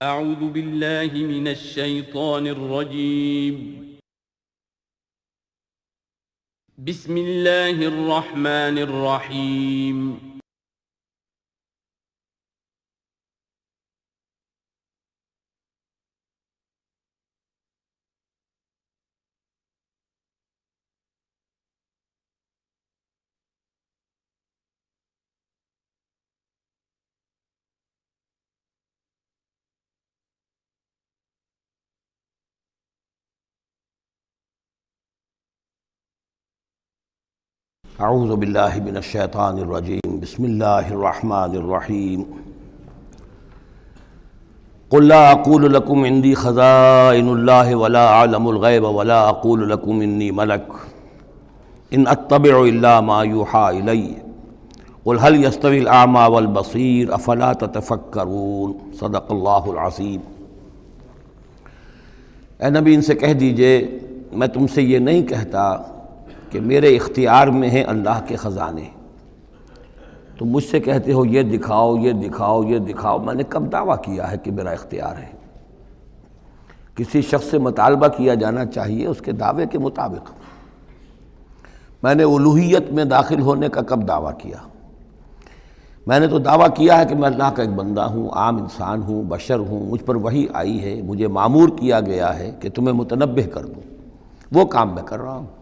اعوذ باللہ من الشیطان الرجیم بسم اللہ الرحمن الرحیم اعوذ باللہ من الشیطان الرجیم بسم اللہ الرحمن الرحیم قل لا اقول لکم عندی خزائن اللہ ولا اعلم الغیب ولا اقول لکم انی ملک ان اتبع الا ما یوحی الی قل هل یستوی الاعمی والبصیر افلا تتفکرون صدق اللہ العظیم۔ اے نبی ان سے کہہ دیجئے میں تم سے یہ نہیں کہتا کہ میرے اختیار میں ہیں اللہ کے خزانے، تم مجھ سے کہتے ہو یہ دکھاؤ یہ دکھاؤ یہ دکھاؤ، میں نے کب دعویٰ کیا ہے کہ میرا اختیار ہے؟ کسی شخص سے مطالبہ کیا جانا چاہیے اس کے دعوے کے مطابق۔ میں نے الوہیت میں داخل ہونے کا کب دعویٰ کیا؟ میں نے تو دعویٰ کیا ہے کہ میں اللہ کا ایک بندہ ہوں، عام انسان ہوں، بشر ہوں، مجھ پر وحی آئی ہے، مجھے مامور کیا گیا ہے کہ تمہیں متنبہ کر دوں، وہ کام میں کر رہا ہوں۔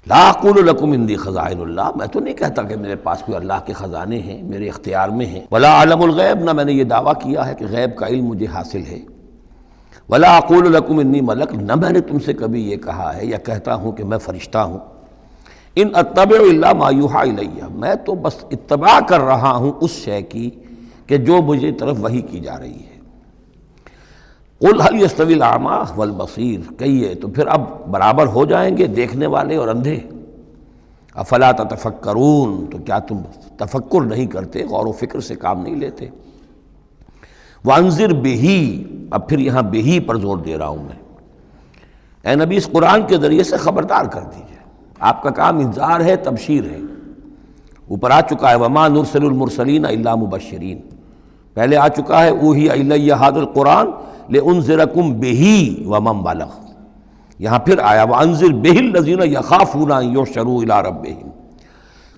لا اقول لکم عندی خزائن اللہ، میں تو نہیں کہتا کہ میرے پاس کوئی اللہ کے خزانے ہیں، میرے اختیار میں ہیں۔ ولا اعلم الغیب، نہ میں نے یہ دعویٰ کیا ہے کہ غیب کا علم مجھے حاصل ہے۔ ولا اقول لکم انی ملک، نہ میں نے تم سے کبھی یہ کہا ہے یا کہتا ہوں کہ میں فرشتہ ہوں۔ ان اتبع الا ما یوحی الی، میں تو بس اتباع کر رہا ہوں اس شے کی کہ جو مجھے طرف وحی کی جا رہی ہے۔ قل هل یستوی الاعمی والبصیر، کہیے تو پھر اب برابر ہو جائیں گے دیکھنے والے اور اندھے؟ افلا تتفکرون، تو کیا تم تفکر نہیں کرتے، غور و فکر سے کام نہیں لیتے؟ وانذر بہ، اب پھر یہاں بہ پر زور دے رہا ہوں میں۔ اے نبی اس قرآن کے ذریعے سے خبردار کر دیجئے، آپ کا کام انذار ہے، تبشیر ہے۔ اوپر آ چکا ہے وما نرسل المرسلین الا مبشرین، پہلے آ چکا ہے اوحی الی ھذا القرآن لانذرکم بہ ومن بلغ، یہاں پھر آیا وانذر بہ الذین یخافون ان یحشروا الی ربہم،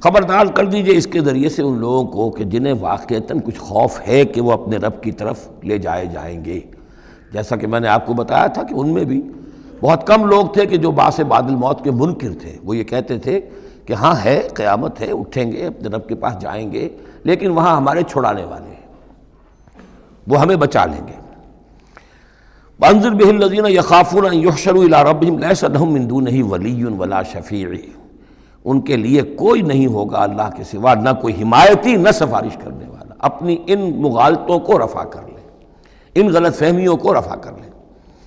خبردار کر دیجئے اس کے ذریعے سے ان لوگوں کو کہ جنہیں واقعتاً کچھ خوف ہے کہ وہ اپنے رب کی طرف لے جائے جائیں گے۔ جیسا کہ میں نے آپ کو بتایا تھا کہ ان میں بھی بہت کم لوگ تھے کہ جو بعث بعد الموت کے منکر تھے، وہ یہ کہتے تھے کہ ہاں ہے، قیامت ہے، اٹھیں گے، اپنے رب کے پاس جائیں گے، لیکن وہاں ہمارے چھڑانے والے ہیں، وہ ہمیں بچا لیں گے۔ وانذر بہ الذین یخافون ان یحشروا الی ربہم لیس لہم من دونہ ولی ولا شفیع، ان کے لیے کوئی نہیں ہوگا اللہ کے سوا، نہ کوئی حمایتی نہ سفارش کرنے والا۔ اپنی ان مغالطوں کو رفع کر لیں، ان غلط فہمیوں کو رفع کر لیں۔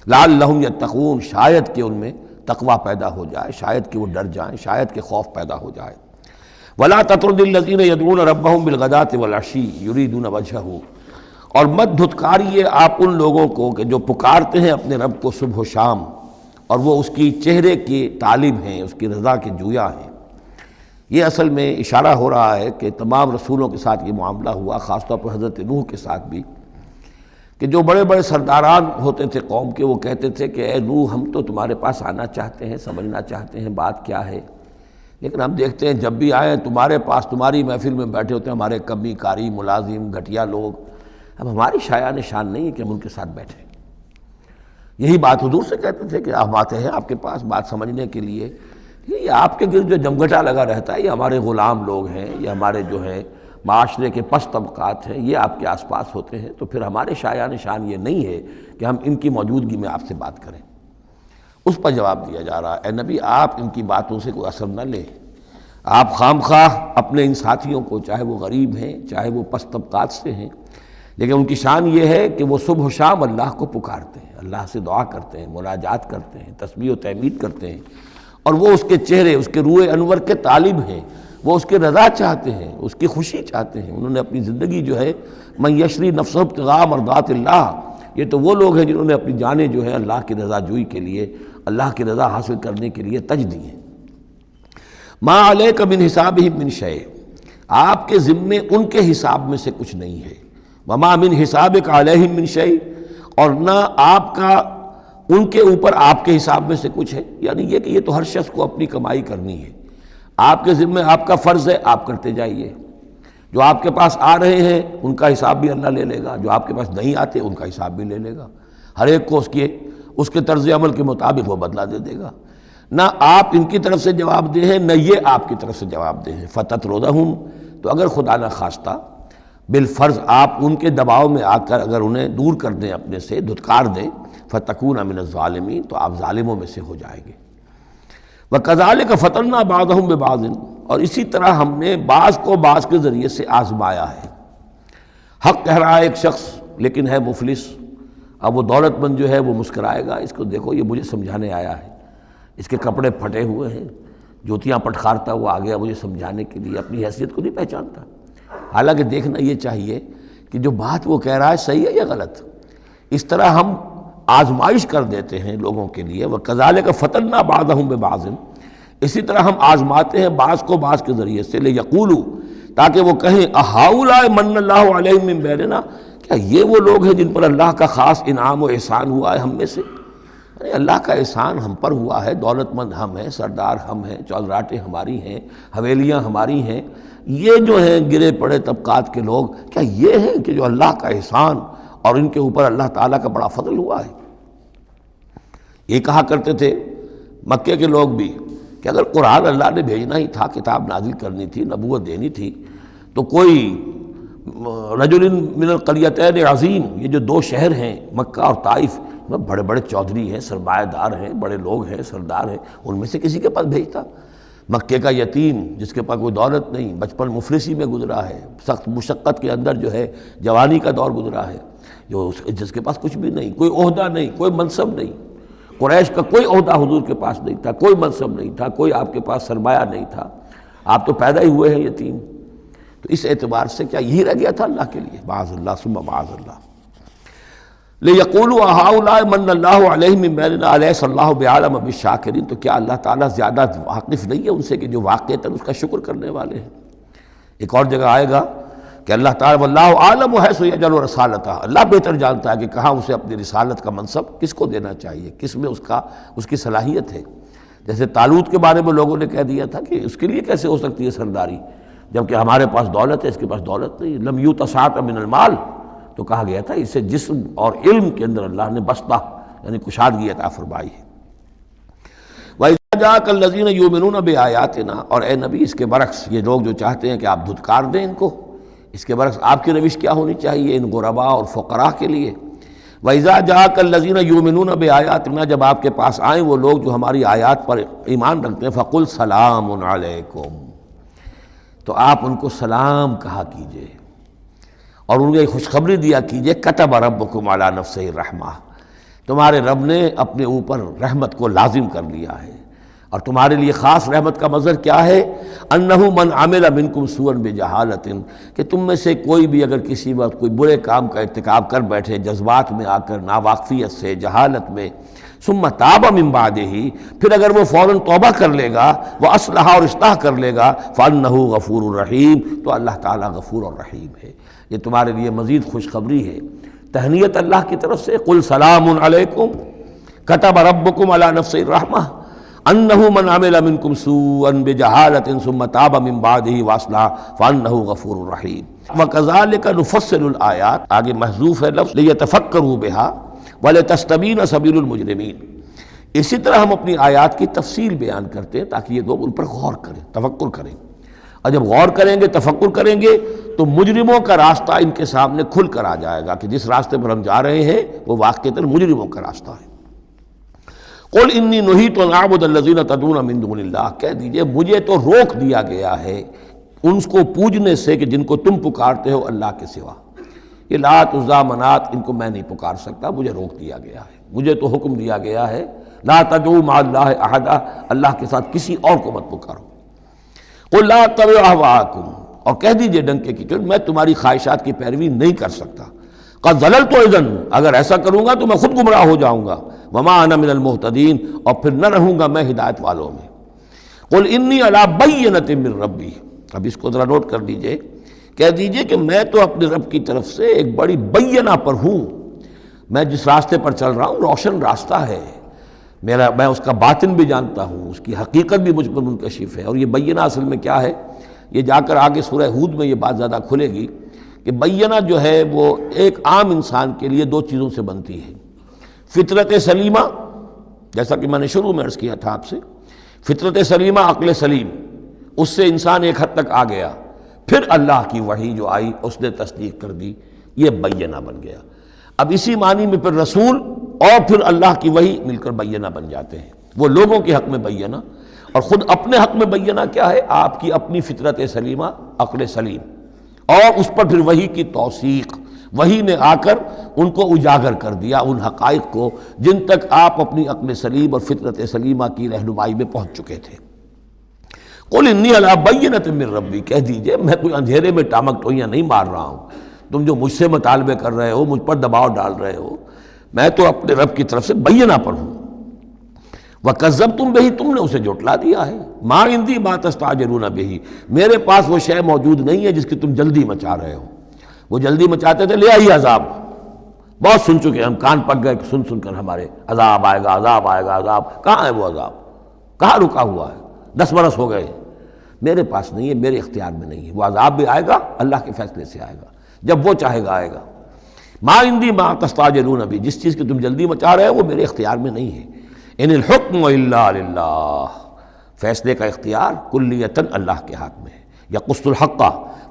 لعلہم یتقون، شاید کہ ان میں تقوی پیدا ہو جائے، شاید کہ وہ ڈر جائیں، شاید کہ خوف پیدا ہو جائے۔ ولا تطرد الذین یدعون ربہم بالغداۃ والعشی یریدون وجہہ، اور مت دھتکاریے آپ ان لوگوں کو کہ جو پکارتے ہیں اپنے رب کو صبح و شام اور وہ اس کی چہرے کے طالب ہیں، اس کی رضا کے جویا ہیں۔ یہ اصل میں اشارہ ہو رہا ہے کہ تمام رسولوں کے ساتھ یہ معاملہ ہوا، خاص طور پر حضرت نوح کے ساتھ بھی، کہ جو بڑے بڑے سرداران ہوتے تھے قوم کے، وہ کہتے تھے کہ اے نوح ہم تو تمہارے پاس آنا چاہتے ہیں، سمجھنا چاہتے ہیں بات کیا ہے، لیکن ہم دیکھتے ہیں جب بھی آئیں تمہارے پاس، تمہاری محفل میں بیٹھے ہوتے ہیں ہمارے کمی کاری ملازم گھٹیا لوگ، اب ہماری شایان نشان نہیں ہے کہ ہم ان کے ساتھ بیٹھیں۔ یہی بات حضور سے کہتے تھے کہ ہم آتے ہیں آپ کے پاس بات سمجھنے کے لیے، یہ آپ کے گرد جو جمگھٹا لگا رہتا ہے یہ ہمارے غلام لوگ ہیں، یہ ہمارے جو ہیں معاشرے کے پست طبقات ہیں، یہ آپ کے آس پاس ہوتے ہیں، تو پھر ہمارے شایان نشان یہ نہیں ہے کہ ہم ان کی موجودگی میں آپ سے بات کریں۔ اس پر جواب دیا جا رہا ہے اے نبی آپ ان کی باتوں سے کوئی اثر نہ لیں، آپ خام خواہ اپنے ان ساتھیوں کو، چاہے وہ غریب ہیں چاہے وہ پست طبقات سے ہیں، لیکن ان کی شان یہ ہے کہ وہ صبح و شام اللہ کو پکارتے ہیں، اللہ سے دعا کرتے ہیں، مناجات کرتے ہیں، تسبیح و تحمید کرتے ہیں، اور وہ اس کے چہرے، اس کے روح انور کے طالب ہیں، وہ اس کے رضا چاہتے ہیں، اس کی خوشی چاہتے ہیں۔ انہوں نے اپنی زندگی جو ہے من یشری نفسہ ابتغاء مرضات اللہ، یہ تو وہ لوگ ہیں جنہوں نے اپنی جانیں جو ہے اللہ کی رضا جوئی کے لیے، اللہ کی رضا حاصل کرنے کے لیے تج دی ہیں۔ ما علیک من حسابہم من شیء، آپ کے ذمے ان کے حساب میں سے کچھ نہیں ہے۔ وما من حسابک علیہم من شیء، اور نہ آپ کا ان کے اوپر آپ کے حساب میں سے کچھ ہے، یعنی یہ کہ یہ تو ہر شخص کو اپنی کمائی کرنی ہے، آپ کے ذمہ آپ کا فرض ہے، آپ کرتے جائیے، جو آپ کے پاس آ رہے ہیں ان کا حساب بھی اللہ لے لے گا، جو آپ کے پاس نہیں آتے ان کا حساب بھی لے لے گا، ہر ایک کو اس کے طرز عمل کے مطابق وہ بدلہ دے دے گا۔ نہ آپ ان کی طرف سے جواب دہ ہیں، نہ یہ آپ کی طرف سے جواب دہ ہیں۔ فَتَطْرُدَهُمْ، تو اگر خدا نہ خواستہ بالفرض آپ ان کے دباؤ میں آ کر اگر انہیں دور کر دیں، اپنے سے دھتکار دیں، فَتَكُونَ مِنَ الظَّالِمِينَ، تو آپ ظالموں میں سے ہو جائیں گے۔ وَكَذَلِكَ فَتَنَّا بَعْضَهُمْ بِبَعْضٍ، اور اسی طرح ہم نے بعض کو بعض کے ذریعے سے آزمایا ہے۔ حق کہہ رہا ہے ایک شخص لیکن ہے مفلس، اب وہ دولت مند جو ہے وہ مسکرائے گا، اس کو دیکھو یہ مجھے سمجھانے آیا ہے، اس کے کپڑے پھٹے ہوئے ہیں، جوتیاں پٹخارتا ہوا آ گیا مجھے سمجھانے کے لیے، اپنی حیثیت کو نہیں پہچانتا۔ حالانکہ دیکھنا یہ چاہیے کہ جو بات وہ کہہ رہا ہے صحیح ہے یا غلط۔ اس طرح ہم آزمائش کر دیتے ہیں لوگوں کے لیے، وَكَذَلِكَ فَتَنَّا بَعْضَهُمْ بِبَعْضٍ، اسی طرح ہم آزماتے ہیں بعض کو بعض کے ذریعے سے، لِيَقُولُوا، تاکہ وہ کہیں أَهَٰؤُلَاءِ مَنَّ اللَّهُ عَلَيْهِم مِّن بَيْنِنَا، کیا یہ وہ لوگ ہیں جن پر اللہ کا خاص انعام و احسان ہوا ہے ہم میں سے؟ اللہ کا احسان ہم پر ہوا ہے، دولت مند ہم ہیں، سردار ہم ہیں، چودراٹیں ہماری ہیں، حویلیاں ہماری ہیں، یہ جو ہیں گرے پڑے طبقات کے لوگ، کیا یہ ہیں کہ جو اللہ کا احسان اور ان کے اوپر اللہ تعالیٰ کا بڑا فضل ہوا ہے؟ یہ کہا کرتے تھے مکے کے لوگ بھی کہ اگر قرآن اللہ نے بھیجنا ہی تھا، کتاب نازل کرنی تھی، نبوت دینی تھی، تو کوئی رجل من القریتین عظیم، یہ جو دو شہر ہیں مکہ اور طائف، بڑے بڑے چودھری ہیں، سرمایہ دار ہیں، بڑے لوگ ہیں، سردار ہیں، ان میں سے کسی کے پاس بھیجتا۔ مکے کا یتیم جس کے پاس کوئی دولت نہیں، بچپن مفلسی میں گزرا ہے، سخت مشقت کے اندر جو ہے جوانی کا دور گزرا ہے، جس کے پاس کچھ بھی نہیں، کوئی عہدہ نہیں، کوئی منصب نہیں، قریش کا کوئی عہدہ حضور کے پاس نہیں تھا، کوئی منصب نہیں تھا، کوئی آپ کے پاس سرمایہ نہیں تھا، آپ تو پیدا ہی ہوئے ہیں یتیم، تو اس اعتبار سے کیا یہی رہ گیا تھا اللہ کے لیے؟ معاذ اللہ ثم معاذ اللہ۔ لِيَقُولُوا أَهَٰؤُلَاءِ مَنَّ اللَّهُ عَلَيْهِم مِّن بَيْنِنَا أَلَيْسَ اللَّهُ بِأَعْلَمَ بِالشَّاكِرِينَ، تو کیا اللہ تعالیٰ زیادہ واقف نہیں ہے ان سے کہ جو واقعتاً اس کا شکر کرنے والے ہیں؟ ایک اور جگہ آئے گا کہ اللہ تعالیٰ وَاللَّهُ أَعْلَمُ حَيْثُ يَجْعَلُ رِسَالَتَهُ، اللہ بہتر جانتا ہے کہ کہاں اسے اپنی رسالت کا منصب کس کو دینا چاہیے، کس میں اس کی صلاحیت ہے۔ جیسے طالوت کے بارے میں لوگوں نے کہہ دیا تھا کہ اس کے لیے کیسے ہو سکتی ہے سرداری، جبکہ ہمارے پاس دولت ہے، اس کے پاس دولت نہیں، لم یؤت سعۃ من المال، تو کہا گیا تھا اسے جسم اور علم کے اندر اللہ نے بسطہ یعنی کشادگی عطا فرمائی ہے۔ وَإِذَا جَاءَكَ الَّذِينَ يُؤْمِنُونَ بِآيَاتِنَا، اور اے نبی اس کے برعکس یہ لوگ جو چاہتے ہیں کہ آپ دھتکار دیں ان کو، اس کے برعکس آپ کی روش کیا ہونی چاہیے ان غرباء اور فقراء کے لیے؟ وَإِذَا جَاءَكَ الَّذِينَ يُؤْمِنُونَ بِآيَاتِنَا، جب آپ کے پاس آئیں وہ لوگ جو ہماری آیات پر ایمان رکھتے ہیں، فَقُلْ سَلَامٌ عَلَيْكُمْ، تو آپ ان کو سلام کہا کیجئے اور ان کو خوشخبری دیا کیجئے، کتب ربکم علی نفسہ الرحمہ، تمہارے رب نے اپنے اوپر رحمت کو لازم کر لیا ہے، اور تمہارے لیے خاص رحمت کا مظہر کیا ہے؟ انہ من عمل منکم سوءا بجہالۃ، کہ تم میں سے کوئی بھی اگر کسی وقت کوئی برے کام کا ارتکاب کر بیٹھے، جذبات میں آ کر، ناواقفیت سے، جہالت میں، ثم تاب من بعدہ، پھر اگر وہ فوراً توبہ کر لے گا، وہ اصلاح اور اصلاح کر لے گا، فانہ غفور الرحیم، تو اللہ تعالیٰ غفور الرحیم ہے۔ یہ تمہارے لیے مزید خوشخبری ہے، تہنیت اللہ کی طرف سے، قل سلام علیکم کتب ربکم علی نفسہ الرحمہ انہ من عمل منکم سوءا بجہالۃ ثم تاب من بعدہ واصلح فانہ غفور الرحیم۔ وکذالک نفصل الآیات، آگے محذوف ہے لفظ لیتفکروا بہا ولتستبین سبیل المجرمین، اسی طرح ہم اپنی آیات کی تفصیل بیان کرتے ہیں تاکہ یہ لوگ ان پر غور کریں، تفکر کریں، اور جب غور کریں گے، تفکر کریں گے، تو مجرموں کا راستہ ان کے سامنے کھل کر آ جائے گا کہ جس راستے پر ہم جا رہے ہیں وہ واقعتاً مجرموں کا راستہ ہے۔ قل انی نہیت ان اعبد الذین تدعون من دون اللہ، کہہ دیجئے مجھے تو روک دیا گیا ہے ان کو پوجنے سے کہ جن کو تم پکارتے ہو اللہ کے سوا، یہ لات عزیٰ منات ان کو میں نہیں پکار سکتا، مجھے روک دیا گیا ہے، مجھے تو حکم دیا گیا ہے لا تدعوا مع اللہ احدا، اللہ کے ساتھ کسی اور کو مت پکارو۔ قل لا اتبع اہواءکم، اور کہہ دیجئے ڈنکے کی چوٹ میں تمہاری خواہشات کی پیروی نہیں کر سکتا، قد ضللت اذن، اگر ایسا کروں گا تو میں خود گمراہ ہو جاؤں گا، وما انا من المہتدین، اور پھر نہ رہوں گا میں ہدایت والوں میں۔ قل انی علی بینۃ من ربی، اب اس کو ذرا نوٹ کر لیجئے کہہ دیجئے کہ میں تو اپنے رب کی طرف سے ایک بڑی بینہ پر ہوں، میں جس راستے پر چل رہا ہوں روشن راستہ ہے، میں اس کا باطن بھی جانتا ہوں، اس کی حقیقت بھی مجھ پر منکشف ہے۔ اور یہ بینہ اصل میں کیا ہے، یہ جا کر آگے سورہ ہود میں یہ بات زیادہ کھلے گی کہ بینہ جو ہے وہ ایک عام انسان کے لیے دو چیزوں سے بنتی ہے، فطرت سلیمہ، جیسا کہ میں نے شروع میں عرض کیا تھا آپ سے، فطرت سلیمہ، عقل سلیم، اس سے انسان ایک حد تک آ گیا، پھر اللہ کی وحی جو آئی اس نے تصدیق کر دی، یہ بینہ بن گیا۔ اب اسی معنی میں پھر رسول اور پھر اللہ کی وحی مل کر بینہ بن جاتے ہیں، وہ لوگوں کے حق میں بینہ، اور خود اپنے حق میں بینہ کیا ہے، آپ کی اپنی فطرت سلیمہ، عقل سلیم، اور اس پر پھر وحی کی توثیق، وحی نے آ کر ان کو اجاگر کر دیا، ان حقائق کو جن تک آپ اپنی عقل سلیم اور فطرت سلیمہ کی رہنمائی میں پہنچ چکے تھے۔ قل انی علی بینۃ من ربی، کہہ دیجئے میں کوئی اندھیرے میں ٹامک ٹوئیاں نہیں مار رہا ہوں، تم جو مجھ سے مطالبے کر رہے ہو، مجھ پر دباؤ ڈال رہے ہو، میں تو اپنے رب کی طرف سے بینہ پر ہوں۔ وَكَذَّبْتُمْ بِهِ، تم نے اسے جھٹلا دیا ہے، مَا عِندِي مَا تَسْتَعْجِلُونَ بِهِ، میرے پاس وہ شے موجود نہیں ہے جس کی تم جلدی مچا رہے ہو۔ وہ جلدی مچاتے تھے، لے آئیے عذاب، بہت سن چکے ہم، کان پک گئے سن کر ہمارے، عذاب آئے گا، عذاب آئے گا، عذاب، کہاں ہے وہ عذاب، کہاں رکا ہوا ہے، 10 برس ہو گئے، میرے پاس نہیں ہے، میرے اختیار میں نہیں ہے۔ وہ عذاب بھی آئے گا، اللہ کے فیصلے سے آئے گا، جب وہ چاہے گا آئے گا۔ ما عندی ما تستعجلون بھی، جس چیز کی تم جلدی مچا رہے ہو وہ میرے اختیار میں نہیں ہے۔ ان الحکم الا للہ، فیصلے کا اختیار کلیتاً اللہ کے ہاتھ میں ہے۔ یقص الحق،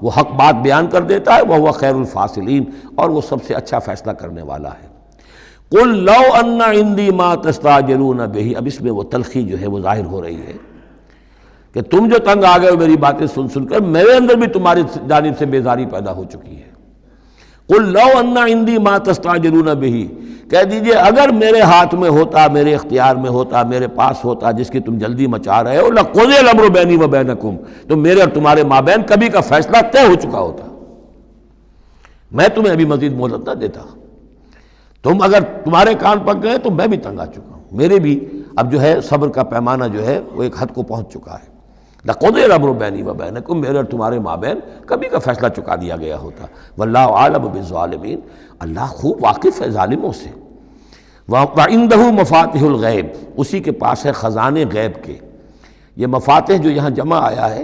وہ حق بات بیان کر دیتا ہے، وہو خیر الفاصلین، اور وہ سب سے اچھا فیصلہ کرنے والا ہے۔ قل لو ان عندی ما تستعجلون بہ، اب اس میں وہ تلخی جو ہے وہ ظاہر ہو رہی ہے کہ تم جو تنگ آ گئے ہو میری باتیں سن کر، میرے اندر بھی تمہاری جانب سے بیزاری پیدا ہو چکی ہے۔ قل لو ان عندی ما تستعجلون بہ، کہہ دیجئے اگر میرے ہاتھ میں ہوتا، میرے اختیار میں ہوتا، میرے پاس ہوتا جس کی تم جلدی مچا رہے ہو، لقضی الامر بینی و بینکم، تو میرے اور تمہارے مابین کبھی کا فیصلہ طے ہو چکا ہوتا، میں تمہیں ابھی مزید مہلت نہ دیتا۔ تم اگر تمہارے کان پک گئے تو میں بھی تنگ آ چکا ہوں، میرے بھی اب جو ہے صبر کا پیمانہ جو ہے وہ ایک حد کو پہنچ چکا ہے۔ لقضی الامر بینی و بینکم، میرے اور تمہارے مابین کبھی کا فیصلہ چکا دیا گیا ہوتا۔ واللہ عالم بالظالمین، اللہ خوب واقف ہے ظالموں سے۔ وَعِندَهُ مَفَاتِحُ الْغَیب، اسی کے پاس ہے خزانے غیب کے۔ یہ مفاتح جو یہاں جمع آیا ہے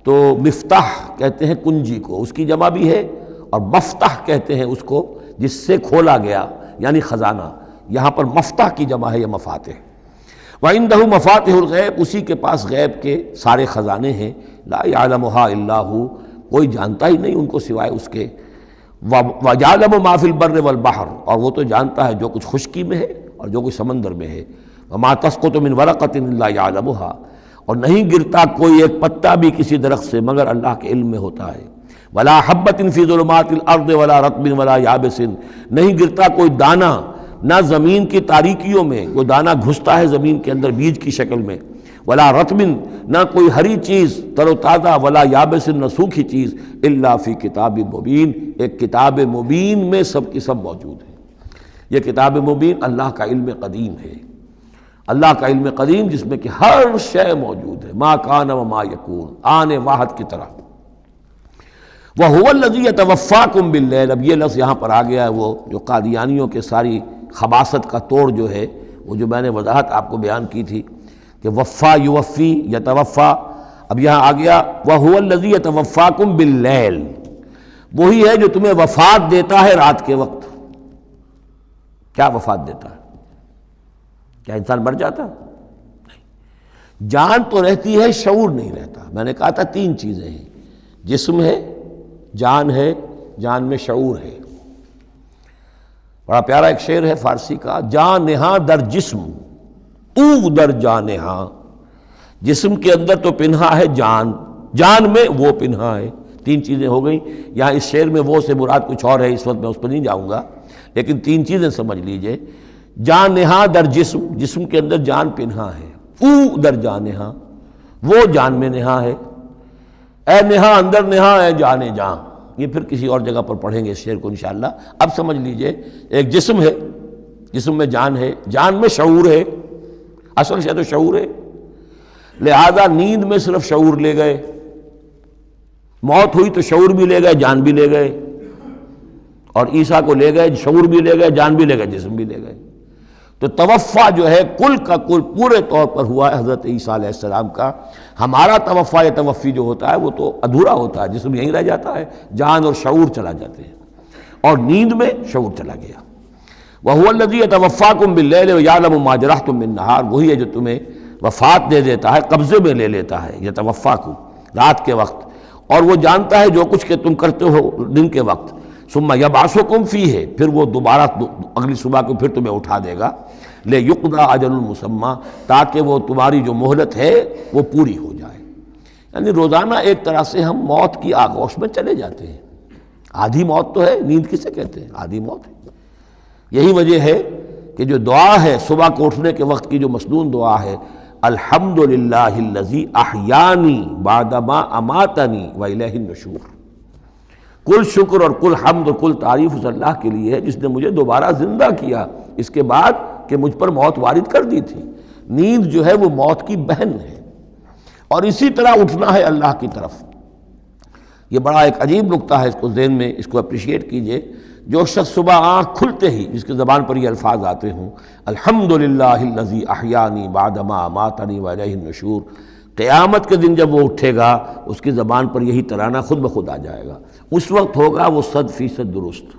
تو مفتاح کہتے ہیں کنجی کو، اس کی جمع بھی ہے، اور مفتاح کہتے ہیں اس کو جس سے کھولا گیا، یعنی خزانہ۔ یہاں پر مفتاح کی جمع ہے یہ مفاتح۔ وَعِندَهُ مَفَاتِحُ الْغَیب، اسی کے پاس غیب کے سارے خزانے ہیں۔ لا يَعْلَمُهَا إِلَّا هُوَ، کوئی جانتا ہی نہیں ان کو سوائے اس کے۔ وَيَعْلَمُ مَا فِي الْبَرِّ وَالْبَحْرِ، اور وہ تو جانتا ہے جو کچھ خشکی میں ہے اور جو کچھ سمندر میں ہے۔ وَمَا تَسْقُطُ مِنْ وَرَقَةٍ إِلَّا يَعْلَمُهَا، اور نہیں گرتا کوئی ایک پتا بھی کسی درخت سے مگر اللہ کے علم میں ہوتا ہے۔ وَلَا حَبَّةٍ فِي ظُلُمَاتِ الْأَرْضِ وَلَا رَطْبٍ وَلَا يَابِسٍ، نہیں گرتا کوئی دانہ نہ زمین کی تاریکیوں میں، وہ دانہ گھستا ہے زمین کے اندر بیج کی شکل میں، ولا رطبن، نہ کوئی ہری چیز تر و تازہ، ولا یابس، نہ سوکھی چیز، الا فی کتاب مبین، ایک کتاب مبین میں سب کی سب موجود ہے۔ یہ کتاب مبین اللہ کا علم قدیم ہے، اللہ کا علم قدیم جس میں کہ ہر شے موجود ہے، ما کان و ما یکون، آن واحد کی طرح۔ وَهُوَ الَّذِي يَتَوَفَّاكُمْ بِاللَّيْلِ، اب یہ لفظ یہاں پر آ گیا ہے، وہ جو قادیانیوں کے ساری خباثت کا توڑ جو ہے، وہ جو میں نے وضاحت آپ کو بیان کی تھی کہ وفا یوفی یتوفا، اب یہاں آ گیا وَهُوَ الَّذِي يَتَوَفَّاكُمْ بِاللَّيْلِ، وہی ہے جو تمہیں وفات دیتا ہے رات کے وقت۔ کیا وفات دیتا ہے؟ کیا انسان مر جاتا؟ نہیں، جان تو رہتی ہے، شعور نہیں رہتا۔ میں نے کہا تھا 3 چیزیں ہیں، جسم ہے، جان ہے، جان میں شعور ہے۔ بڑا پیارا ایک شعر ہے فارسی کا، جان نہاں در جسم او در جان نہاں، جسم کے اندر تو پنہا ہے جان، جان میں وہ پنہا ہے۔ 3 چیزیں ہو گئیں۔ یہاں اس شعر میں وہ سے مراد کچھ اور ہے، اس وقت میں اس پر نہیں جاؤں گا، لیکن 3 چیزیں سمجھ لیجئے۔ جان نہاں در جسم، جسم کے اندر جان پنہا ہے، او در جان نہاں، وہ جان میں نہاں ہے، اے نہاں اندر نہاں اے جانے جاں۔ یہ پھر کسی اور جگہ پر پڑھیں گے اس شعر کو انشاءاللہ۔ اب سمجھ لیجئے، ایک جسم ہے، جسم میں جان ہے، جان میں شعور ہے، اصل شے تو شعور ہے، لہذا نیند میں صرف شعور لے گئے، موت ہوئی تو شعور بھی لے گئے، جان بھی لے گئے، اور عیسیٰ کو لے گئے، شعور بھی لے گئے، جان بھی لے گئے، جسم بھی لے گئے۔ تو توفع جو ہے کل کا کل پورے طور پر ہوا ہے حضرت عیسیٰ علیہ السلام کا۔ ہمارا توفع یا توفی جو ہوتا ہے وہ تو ادھورا ہوتا ہے، جسم یہیں رہ جاتا ہے، جان اور شعور چلا جاتے ہیں، اور نیند میں شعور چلا گیا۔ وَهُوَ الَّذِي يَتَوَفَّاكُم بِاللَّيْلِ وَيَعْلَمُ مَا جَرَحْتُم بِالنَّهَارِ، وہی ہے جو تمہیں وفات دے دیتا ہے، قبضے میں لے لیتا ہے، یتوفاکم رات کے وقت، اور وہ جانتا ہے جو کچھ کہ تم کرتے ہو دن کے وقت۔ ثم یبعثکم فیہ، پھر وہ دوبارہ اگلی صبح کو پھر تمہیں اٹھا دے گا، لیقضی اجل مسمی، تاکہ وہ تمہاری جو مہلت ہے وہ پوری ہو جائے۔ یعنی روزانہ ایک طرح سے ہم موت کی آغوش میں چلے جاتے ہیں۔ آدھی موت تو ہے، نیند کسے کہتے ہیں؟ آدھی موت ہے۔ یہی وجہ ہے کہ جو دعا ہے صبح کو اٹھنے کے وقت کی، جو مسنون دعا ہے، الحمدللہ الذی احیانی بعدما اماتنی والیہ النشور، کل شکر اور کل حمد اور کل تعریف اس اللہ کے لیے ہے جس نے مجھے دوبارہ زندہ کیا اس کے بعد کہ مجھ پر موت وارد کر دی تھی۔ نیند جو ہے وہ موت کی بہن ہے، اور اسی طرح اٹھنا ہے اللہ کی طرف۔ یہ بڑا ایک عجیب نکتہ ہے، اس کو ذہن میں اس کو اپریشیٹ کیجئے۔ جو شخص صبح آنکھ کھلتے ہی جس کے زبان پر یہ الفاظ آتے ہوں، الحمدللہ الذی احیانی بعدما اماتنی والیہ النشور، قیامت کے دن جب وہ اٹھے گا اس کی زبان پر یہی ترانہ خود بخود آ جائے گا، اس وقت ہوگا وہ 100% درست۔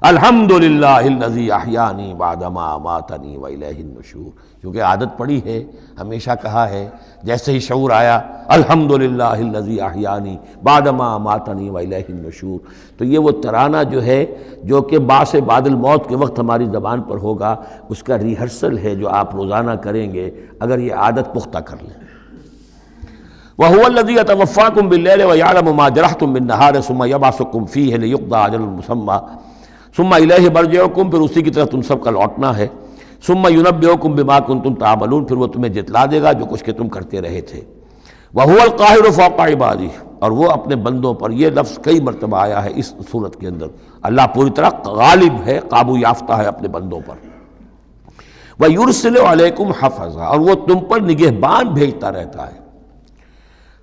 الحمدللہ الذی احیانی بعدما اماتنی والیہ النشور، کیونکہ عادت پڑی ہے، ہمیشہ کہا ہے، جیسے ہی شعور آیا الحمدللہ الذی احیانی بعدما اماتنی والیہ النشور، تو یہ وہ ترانہ جو ہے جو کہ باعث بعد الموت کے وقت ہماری زبان پر ہوگا، اس کا ریہرسل ہے جو آپ روزانہ کریں گے اگر یہ عادت پختہ کر لیں۔ وَهُوَ الَّذِي يَتَوَفَّاكُم بِاللَّيْلِ وَيَعْلَمُ مَا جَرَحْتُم بِالنَّهَارِ ثُمَّ يَبْعَثُكُم فِيهِ لِيُقْضَىٰ أَجَلٌ مُّسَمًّى ثُمَّ إِلَيْهِ مَرْجِعُكُم، پھر اسی کی طرف تم سب کا لوٹنا ہے۔ ثُمَّ يُنَبِّئُكُم بِمَا كُنتُمْ تَعْمَلُونَ، پھر وہ تمہیں جتلا دے گا جو کچھ کہ تم کرتے رہے تھے۔ وَهُوَ الْقَاهِرُ فَوْقَ عِبَادِهِ، اور وہ اپنے بندوں پر، یہ لفظ کئی مرتبہ آیا ہے اس صورت کے اندر، اللہ پوری طرح غالب ہے، قابو یافتہ ہے اپنے بندوں پر۔ وَيُرْسِلُ عَلَيْكُمْ حَفَظًا، اور وہ تم پر نگہبان بھیجتا رہتا ہے۔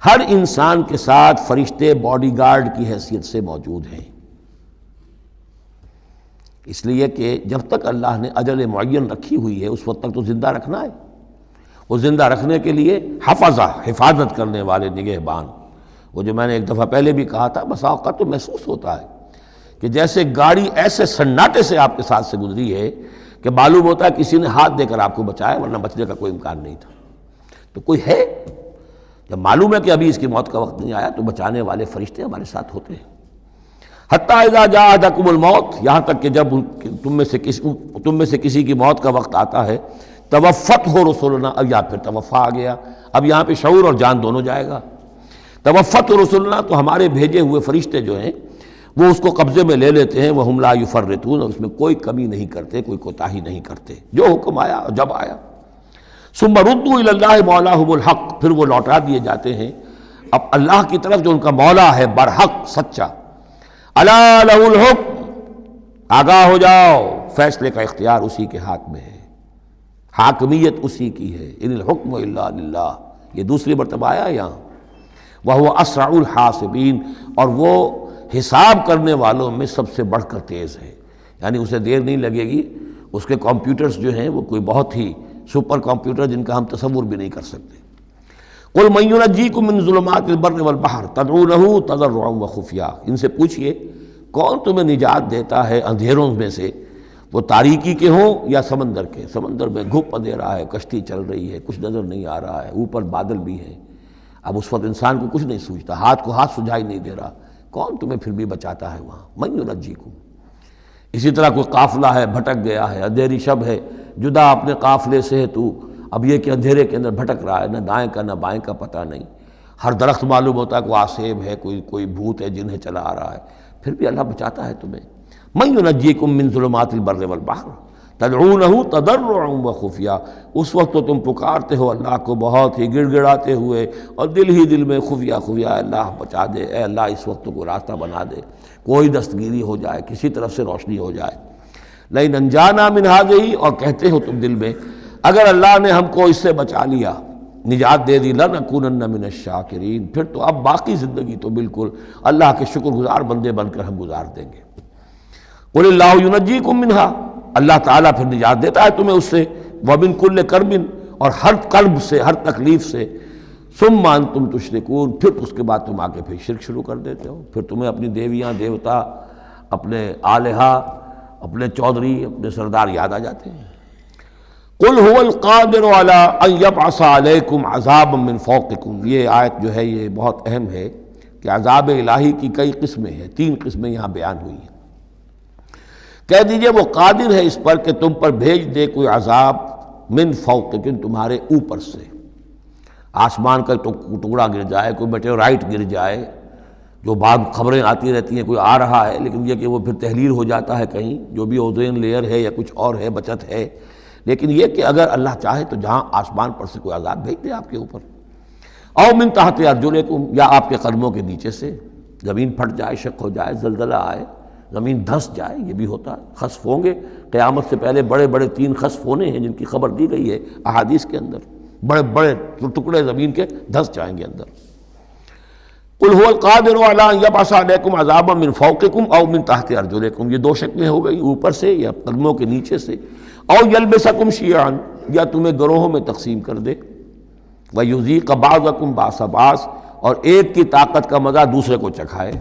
ہر انسان کے ساتھ فرشتے باڈی گارڈ کی حیثیت سے موجود ہیں، اس لیے کہ جب تک اللہ نے اجل معین رکھی ہوئی ہے اس وقت تک تو زندہ رکھنا ہے۔ وہ زندہ رکھنے کے لیے حفظہ، حفاظت کرنے والے نگہبان، وہ جو میں نے ایک دفعہ پہلے بھی کہا تھا، بسا اوقات تو محسوس ہوتا ہے کہ جیسے گاڑی ایسے سناٹے سے آپ کے ساتھ سے گزری ہے کہ معلوم ہوتا ہے کسی نے ہاتھ دے کر آپ کو بچایا، ورنہ بچنے کا کوئی امکان نہیں تھا۔ تو کوئی ہے، جب معلوم ہے کہ ابھی اس کی موت کا وقت نہیں آیا تو بچانے والے فرشتے ہمارے ساتھ ہوتے ہیں۔ حتیٰ اذا جاء احدکم الموت، یہاں تک کہ جب تم میں سے کسی کی موت کا وقت آتا ہے، توفته رسلنا، اب یہاں پھر توفا آ گیا، اب یہاں پہ شعور اور جان دونوں جائے گا۔ توفته رسلنا، تو ہمارے بھیجے ہوئے فرشتے جو ہیں وہ اس کو قبضے میں لے لیتے ہیں، وہم لا یفرطون، اور اس میں کوئی کمی نہیں کرتے، کوئی کوتاہی نہیں کرتے، جو حکم آیا اور جب آیا۔ ثم ردوا الی اللہ مولاہم الحق، پھر وہ لوٹا دیے جاتے ہیں اب اللہ کی طرف جو ان کا مولا ہے برحق، سچا۔ الا لہ الحکم، آگاہ ہو جاؤ، فیصلے کا اختیار اسی کے ہاتھ میں ہے، حاکمیت اسی کی ہے، ان الحکم الا للہ، یہ دوسری مرتبہ آیا یہاں۔ وہو اسرع الحاسبین، اور وہ حساب کرنے والوں میں سب سے بڑھ کر تیز ہے، یعنی اسے دیر نہیں لگے گی، اس کے کمپیوٹرز جو ہیں وہ کوئی بہت ہی سپر کمپیوٹر جن کا ہم تصور بھی نہیں کر سکتے۔ قل من ینجیکم من ظلمات البر والبحر تدعونہ تضرعا وخفیا، ان سے پوچھئے کون تمہیں نجات دیتا ہے اندھیروں میں سے، وہ تاریکی کے ہوں یا سمندر کے۔ سمندر میں گھپ اندھیرا ہے، کشتی چل رہی ہے، کچھ نظر نہیں آ رہا ہے، اوپر بادل بھی ہیں، اب اس وقت انسان کو کچھ نہیں سوچتا، ہاتھ کو ہاتھ سجھائی نہیں دے رہا، کون تمہیں پھر بھی بچاتا ہے وہاں؟ من ینجیکم۔ اسی طرح کوئی قافلہ ہے، بھٹک گیا ہے، اندھیری شب ہے، جدا اپنے قافلے سے ہے تو اب یہ کہ اندھیرے کے اندر بھٹک رہا ہے، نہ دائیں کا نہ بائیں کا پتہ نہیں، ہر درخت معلوم ہوتا ہے کوئی آسیب ہے، کوئی بھوت ہے جنہیں چلا آ رہا ہے، پھر بھی اللہ بچاتا ہے تمہیں۔ من ینجیکم من ظلمات البر والبحر تدعونہ تضرعا وخفیا، اس وقت تو تم پکارتے ہو اللہ کو بہت ہی گڑ گڑاتے ہوئے اور دل ہی دل میں خفیہ خفیہ، اے اللہ بچا دے، اے اللہ اس وقت کو راستہ بنا دے، کوئی دستگیری ہو جائے، کسی طرف سے روشنی ہو جائے۔ لئن انجانا من ہذہ، اور کہتے ہو تم دل میں اگر اللہ نے ہم کو اس سے بچا لیا، نجات دے دی لنکونن من الشاکرین، پھر تو اب باقی زندگی تو بالکل اللہ کے شکر گزار بندے بن کر ہم گزار دیں گے۔ قل اللہ ینجیکم منہا، اللہ تعالیٰ پھر نجات دیتا ہے تمہیں اس سے، ومن کل کرب، اور ہر کرب سے، ہر تکلیف سے، ثم انتم تشرکون، پھر اس کے بعد تم آ کے پھر شرک شروع کر دیتے ہو، پھر تمہیں اپنی دیویاں دیوتا، اپنے آلہہ، اپنے چودھری، اپنے سردار یاد آ جاتے ہیں۔ قل هو القادر على ان يبعث عليكم عذابا من فوقكم، یہ آیت جو ہے یہ بہت اہم ہے کہ عذاب الہی کی کئی قسمیں ہیں، 3 قسمیں یہاں بیان ہوئی ہیں۔ کہہ دیجئے وہ قادر ہے اس پر کہ تم پر بھیج دے کوئی عذاب من فوقکم، تمہارے اوپر سے، آسمان کا ٹکڑا گر جائے، کوئی میٹیورائٹ گر جائے، جو بعض خبریں آتی رہتی ہیں کوئی آ رہا ہے، لیکن یہ کہ وہ پھر تحلیل ہو جاتا ہے کہیں، جو بھی اوزون لیئر ہے یا کچھ اور ہے بچت ہے، لیکن یہ کہ اگر اللہ چاہے تو جہاں آسمان پر سے کوئی عذاب بھیج دے آپ کے اوپر، او من تحت ارجلکم، یا آپ کے قدموں کے نیچے سے، زمین پھٹ جائے، شق ہو جائے، زلزلہ آئے، زمین دھنس جائے، یہ بھی ہوتا ہے، خسف ہوں گے، قیامت سے پہلے بڑے بڑے 3 خسف ہونے ہیں جن کی خبر دی گئی ہے احادیث کے اندر، بڑے بڑے ٹکڑے زمین کے دھنس جائیں گے اندر۔ قل هو القادر على ان يبعث عليكم عذابا من فوقكم او من تحت ارجلكم، یہ 2 شکلیں ہو گئی، اوپر سے یا قدموں کے نیچے سے، او يلبسكم شيعا، یا تمہیں گروہوں میں تقسیم کر دے، ويذيق بعضكم بأس بعض، اور ایک کی طاقت کا مزہ دوسرے کو چکھائے۔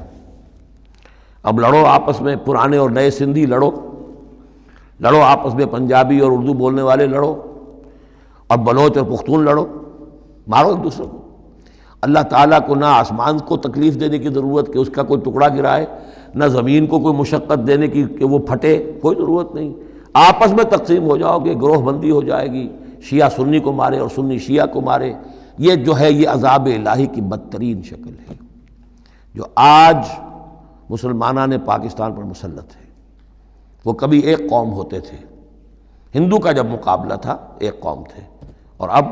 اب لڑو آپس میں، پرانے اور نئے سندھی لڑو آپس میں، پنجابی اور اردو بولنے والے لڑو، اور بلوچ اور پختون لڑو، مارو ایک دوسرے کو۔ اللہ تعالیٰ کو نہ آسمان کو تکلیف دینے کی ضرورت کہ اس کا کوئی ٹکڑا گرائے، نہ زمین کو کوئی مشقت دینے کی کہ وہ پھٹے، کوئی ضرورت نہیں، آپس میں تقسیم ہو جاؤ گے، گروہ بندی ہو جائے گی، شیعہ سنی کو مارے اور سنی شیعہ کو مارے۔ یہ جو ہے یہ عذاب الہی کی بدترین شکل ہے جو آج مسلمانان پاکستان پر مسلط ہے۔ وہ کبھی ایک قوم ہوتے تھے، ہندو کا جب مقابلہ تھا ایک قوم تھے، اور اب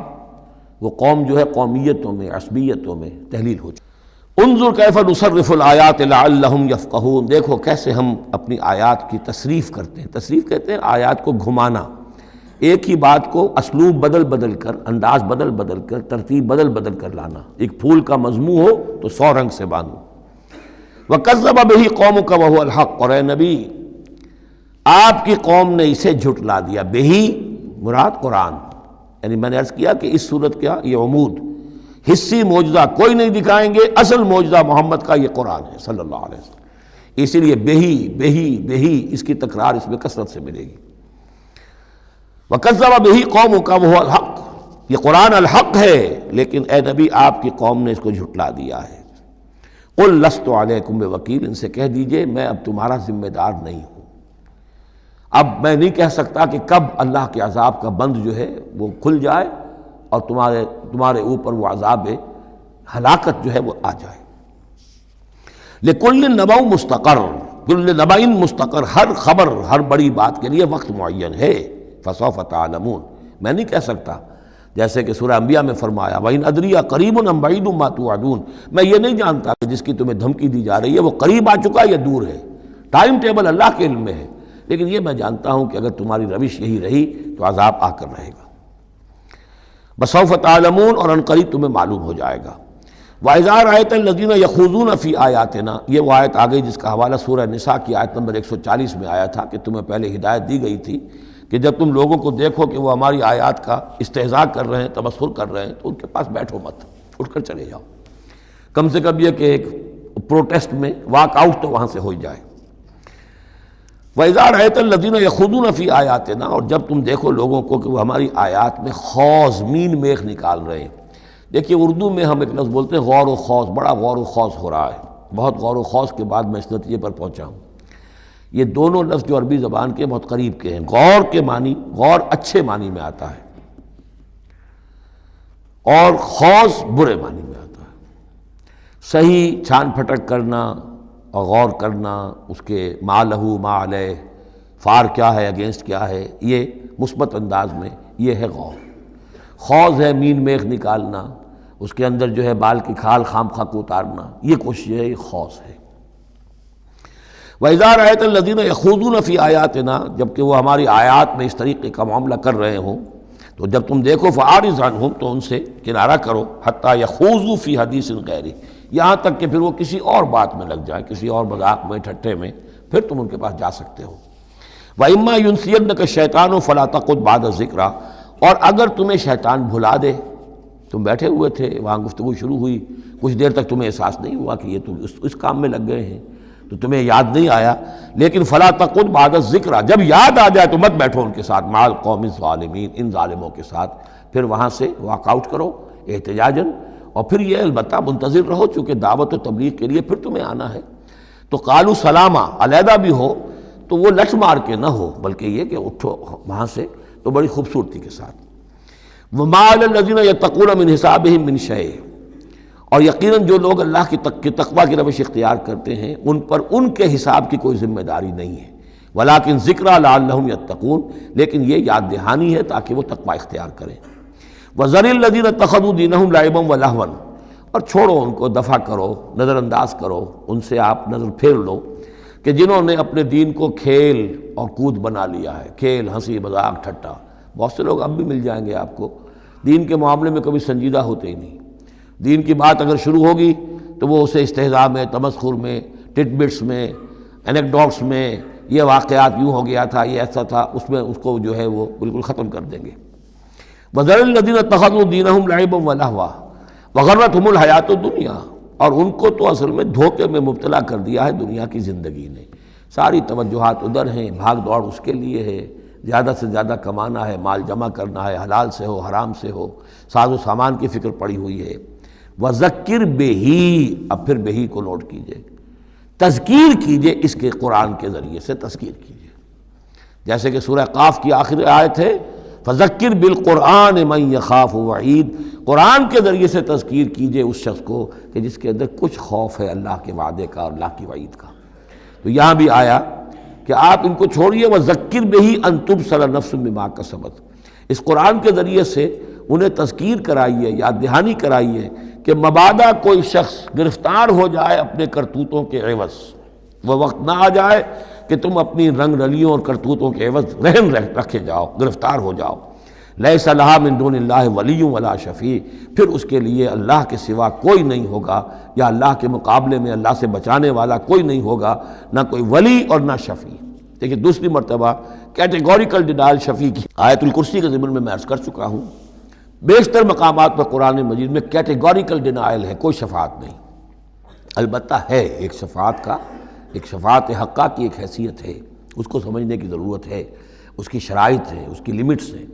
وہ قوم جو ہے قومیتوں میں، عصبیتوں میں تحلیل ہو چکی۔ انظر کیف نصرف الآیات لعلہم یفقہون، دیکھو کیسے ہم اپنی آیات کی تصریف کرتے ہیں، تصریف کہتے ہیں آیات کو گھمانا، ایک ہی بات کو اسلوب بدل بدل کر، انداز بدل بدل کر، ترتیب بدل بدل کر لانا، ایک پھول کا مضمون ہو تو 100 رنگ سے باندھو۔ وَكَذَّبَ بِهِ قَوْمُكَ وَهُوَ الْحَقُّ، اور اے نبی آپ کی قوم نے اسے جھٹلا دیا، بہی مراد قرآن، یعنی میں نے عرض کیا کہ اس صورت کیا یہ عمود، حصی معجزہ کوئی نہیں دکھائیں گے، اصل معجزہ محمد کا یہ قرآن ہے صلی اللہ علیہ وسلم، اسی لیے بہی بہی بہی اس کی تکرار اس میں کثرت سے ملے گی۔ وَكَذَّبَ بِهِ قَوْمُكَ وَهُوَ الْحَقُّ، یہ قرآن الحق ہے، لیکن اے نبی آپ کی قوم نے اس کو جھٹلا دیا ہے۔ قُلْ لَسْتُ عَلَيْكُمْ بِوَكِيلٍ، ان سے کہہ دیجئے میں اب تمہارا ذمہ دار نہیں ہوں، اب میں نہیں کہہ سکتا کہ کب اللہ کے عذاب کا بند جو ہے وہ کھل جائے اور تمہارے اوپر وہ عذاب ہلاکت جو ہے وہ آ جائے۔ لِكُلِّ نَبَوْ مُسْتَقَرٌ، كُلِّ نَبَإٍ مُسْتَقَرٌ، ہر خبر، ہر بڑی بات کے لیے وقت معین ہے، فَسَوْفَ تَعْلَمُونَ، میں نہیں کہہ سکتا، جیسے کہ سورہ انبیاء میں فرمایا وَإِنْ أَدْرِيَ قَرِيبٌ أَمْ بَعِيدٌ مَا تُوعَدُونَ، میں یہ نہیں جانتا کہ جس کی تمہیں دھمکی دی جا رہی ہے وہ قریب آ چکا یا دور ہے، ٹائم ٹیبل اللہ کے علم میں ہے، لیکن یہ میں جانتا ہوں کہ اگر تمہاری روش یہی رہی تو عذاب آ کر رہے گا۔ بسوف تعلمون، اور ان قریب تمہیں معلوم ہو جائے گا۔ وَإِذَا رَأَيْتَ الَّذِينَ يَخُوضُونَ فِي آيَاتِنَا، یہ وہ آیت آ گئی جس کا حوالہ سورہ نساء کی آیت نمبر 140 میں آیا تھا کہ تمہیں پہلے ہدایت دی گئی تھی کہ جب تم لوگوں کو دیکھو کہ وہ ہماری آیات کا استہزاء کر رہے ہیں، تبصر کر رہے ہیں، تو ان کے پاس بیٹھو مت، اٹھ کر چلے جاؤ، کم سے کم یہ کہ ایک پروٹیسٹ میں واک آؤٹ تو وہاں سے ہو جائے۔ وَإِذَا رَأَيْتَ الَّذِينَ يَخُوضُونَ فِي آيَاتِنَا، اور جب تم دیکھو لوگوں کو کہ وہ ہماری آیات میں خوض، مین میخ نکال رہے ہیں۔ دیکھیے اردو میں ہم ایک لفظ بولتے ہیں غور و خوض، بڑا غور و خوض ہو رہا ہے، بہت غور و خوض کے بعد میں اس نتیجے پر پہنچا ہوں۔ یہ دونوں لفظ جو عربی زبان کے بہت قریب کے ہیں، غور کے معنی، غور اچھے معنی میں آتا ہے، اور خوض برے معنی میں آتا ہے۔ صحیح چھان پھٹک کرنا اور غور کرنا، اس کے ما لہو ما علیہ، فار کیا ہے، اگینسٹ کیا ہے، یہ مثبت انداز میں یہ ہے غور۔ خوض ہے مین میخ نکالنا، اس کے اندر جو ہے بال کی کھال خام خواہ کو اتارنا، یہ کوشش ہے، یہ خوض ہے۔ وَإِذَا رَأَيْتَ الَّذِينَ يَخُوضُونَ فِي آيَاتِنَا، جبکہ وہ ہماری آیات میں اس طریقے کا معاملہ کر رہے ہوں، تو جب تم دیکھو فاعرض عنہم، تو ان سے کنارہ کرو، حتی یخوضوا فی حدیث غیرہ، یہاں تک کہ پھر وہ کسی اور بات میں لگ جائیں، کسی اور مذاق میں، ٹھٹے میں، پھر تم ان کے پاس جا سکتے ہو۔ وَإِمَّا يُنْسِيَنَّكَ الشَّيْطَانُ فَلَا تَقْعُدْ بَعْدَ الذِّكْرَىٰ، اور اگر تمہیں شیطان بھلا دے، تم بیٹھے ہوئے تھے وہاں، گفتگو شروع ہوئی، کچھ دیر تک تمہیں احساس نہیں ہوا کہ یہ تو اس کام میں لگ گئے ہیں، تو تمہیں یاد نہیں آیا، لیکن فَلَا تَقْعُدْ بَعْدَ الذِّكْرَىٰ، جب یاد آ جائے تو مت بیٹھو ان کے ساتھ، مع القوم الظالمین، ان ظالموں کے ساتھ، پھر وہاں سے واک آؤٹ کرو احتجاجاً، اور پھر یہ البتہ منتظر رہو، چونکہ دعوت و تبلیغ کے لیے پھر تمہیں آنا ہے۔ تو قالوا سلاما، علیحدہ بھی ہو تو وہ لٹ مار کے نہ ہو، بلکہ یہ کہ اٹھو وہاں سے تو بڑی خوبصورتی کے ساتھ۔ وَمَا عَلَى الَّذِينَ يَتَّقُونَ مِنْ حِسَابِهِم مِّن شَيْءٍ، اور یقیناً جو لوگ اللہ کی تقویٰ کی روش اختیار کرتے ہیں ان پر ان کے حساب کی کوئی ذمہ داری نہیں ہے، وَلَٰكِنْ ذِكْرَىٰ لَعَلَّهُمْ يَتَّقُونَ، لیکن یہ یاد دہانی ہے تاکہ وہ تقویٰ اختیار کریں۔ وَذَرِ الَّذِينَ اتَّخَذُوا دِينَهُمْ لَعِبًا وَلَهْوًا، اور چھوڑو ان کو، دفع کرو، نظر انداز کرو، ان سے آپ نظر پھیر لو کہ جنہوں نے اپنے دین کو کھیل اور کود بنا لیا ہے، کھیل، ہنسی مذاق، ٹھٹا۔ بہت سے لوگ اب بھی مل جائیں گے آپ کو دین کے معاملے میں کبھی سنجیدہ ہوتے ہی نہیں، دین کی بات اگر شروع ہوگی تو وہ اسے استہزاء میں، تمسخر میں، ٹٹ بٹس میں، اینیکڈوٹس میں، یہ واقعات یوں ہو گیا تھا، یہ ایسا تھا، اس میں اس کو جو ہے وہ بالکل ختم کر دیں گے۔ وَذَرِ الَّذِينَ اتَّخَذُوا دِينَهُمْ لَعِبًا وَلَهْوًا وَغَرَّتْهُمُ الْحَيَاةُ الدُّنْيَا، اور ان کو تو اصل میں دھوکے میں مبتلا کر دیا ہے دنیا کی زندگی نے، ساری توجہات ادھر ہیں، بھاگ دوڑ اس کے لیے ہے، زیادہ سے زیادہ کمانا ہے، مال جمع کرنا ہے، حلال سے ہو حرام سے ہو، ساز و سامان کی فکر پڑی ہوئی ہے۔ وَذَكِّرْ بِهِ، اب پھر بہی کو نوٹ کیجئے، تذکیر کیجئے، اس کے قرآن کے ذریعے سے تذکیر کیجئے، جیسے کہ سورہ قاف کی آخری آیت ہے فَذَكِّرْ بِالْقُرْآنِ مَنْ يَخَافُ وَعِيدٍ، قرآن کے ذریعے سے تذکیر کیجئے اس شخص کو کہ جس کے اندر کچھ خوف ہے اللہ کے وعدے کا اور اللہ کی وعید کا۔ تو یہاں بھی آیا کہ آپ ان کو چھوڑیے، وَذَكِّرْ بِهِ أَن تُبْصَرَ نَفْسٌ بِمَا كَسَبَتْ، اس قرآن کے ذریعے سے انہیں تذکیر کرائیے، یاد دہانی کرائیے کہ مبادا کوئی شخص گرفتار ہو جائے اپنے کرتوتوں کے عوض، وہ وقت نہ آ جائے کہ تم اپنی رنگ رلیوں اور کرتوتوں کے عوض رہن رکھے جاؤ، گرفتار ہو جاؤ۔ لیس لہا من دون اللہ ولی ولا شفیع، پھر اس کے لیے اللہ کے سوا کوئی نہیں ہوگا، یا اللہ کے مقابلے میں اللہ سے بچانے والا کوئی نہیں ہوگا، نہ کوئی ولی اور نہ شفیع۔ دیکھیں دوسری مرتبہ کیٹیگوریکل ڈینائل شفیع کی آیت الکرسی کے ضمن میں عرض کر چکا ہوں، بیشتر مقامات پر قرآن مجید میں کیٹیگوریکل ڈینائل ہے، کوئی شفاعت نہیں۔ البتہ ہے ایک شفاعت کا، ایک شفاعت حقہ کی ایک حیثیت ہے، اس کو سمجھنے کی ضرورت ہے، اس کی شرائط ہیں، اس کی لیمٹس ہیں۔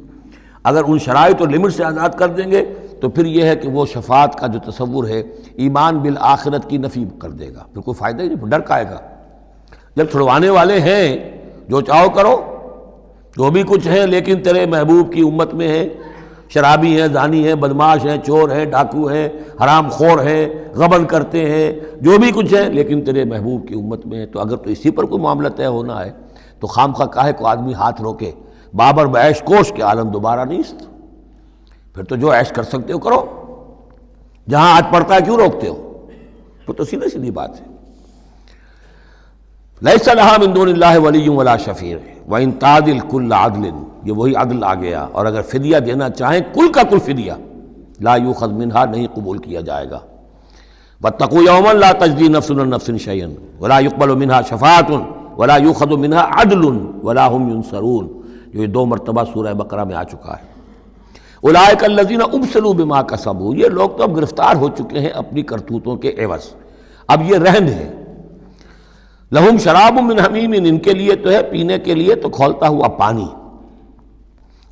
اگر ان شرائط اور لیمٹ سے آزاد کر دیں گے تو پھر یہ ہے کہ وہ شفاعت کا جو تصور ہے ایمان بالآخرت کی نفی کر دے گا، پھر کوئی فائدہ ہی نہیں، ڈر کائے گا۔ جب چھڑوانے والے ہیں جو چاہو کرو، جو بھی کچھ ہے، لیکن تیرے محبوب کی امت میں ہے، شرابی ہیں، زانی ہیں، بدماش ہیں، چور ہیں، ڈاکو ہیں، حرام خور ہیں، غبن کرتے ہیں، جو بھی کچھ ہے، لیکن تیرے محبوب کی امت میں ہے، تو اگر تو اسی پر کوئی معاملہ طے ہونا ہے تو خام خواہ کاہے کو آدمی ہاتھ روکے، بابر بعیش کوش کے عالم دوبارہ نیست، پھر تو جو عیش کر سکتے ہو کرو، جہاں آج پڑتا ہے کیوں روکتے ہو؟ تو سیدھی سیدھی بات ہے۔ لیس لہا من دون اللہ ولی ولا شفیع وان تعدل کل عدل، یہ وہی عدل آ گیا، اور اگر فدیہ دینا چاہیں کل کا کل فدیہ، لا یؤخذ منہا، نہیں قبول کیا جائے گا۔ واتقوا یوما لا تجزی نفس عن نفس شیئا ولا یقبل منہا شفاعۃ ولا یؤخذ منہا عدل ولا هم ینصرون، جو یہ 2 مرتبہ سورہ بقرہ میں آ چکا ہے۔ اولئک الذین ابسلوا بما کسبوا، یہ لوگ تو اب گرفتار ہو چکے ہیں اپنی کرتوتوں کے عوض، اب یہ رہن ہے۔ لہم شراب من حمیم، ان کے لیے تو ہے پینے کے لیے تو کھولتا ہوا پانی،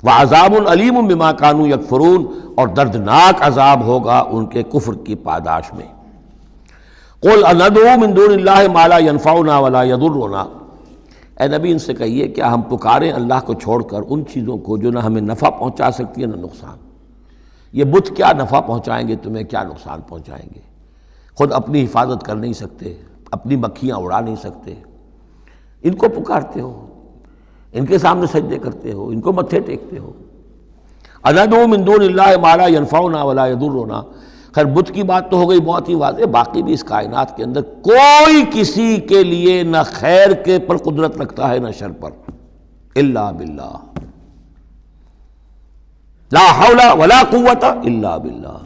وعذاب علیم بما کانوا یکفرون، اور دردناک عذاب ہوگا ان کے کفر کی پاداش میں۔ قل اندعو من دون اللہ ما لا ينفعنا ولا يضرنا، اے نبی ان سے کہیے کیا ہم پکاریں اللہ کو چھوڑ کر ان چیزوں کو جو نہ ہمیں نفع پہنچا سکتی ہے نہ نقصان۔ یہ بت کیا نفع پہنچائیں گے تمہیں، کیا نقصان پہنچائیں گے، خود اپنی حفاظت کر نہیں سکتے، اپنی مکھیاں اڑا نہیں سکتے، ان کو پکارتے ہو، ان کے سامنے سجدے کرتے ہو، ان کو متھے ٹیکتے ہو۔ اندعو من دون اللہ ما لا ينفعنا ولا يضرنا، خیر بت کی بات تو ہو گئی بہت ہی واضح، باقی بھی اس کائنات کے اندر کوئی کسی کے لیے نہ خیر کے پر قدرت رکھتا ہے نہ شر پر، الا باللہ۔ لا حول ولا قوت الا باللہ،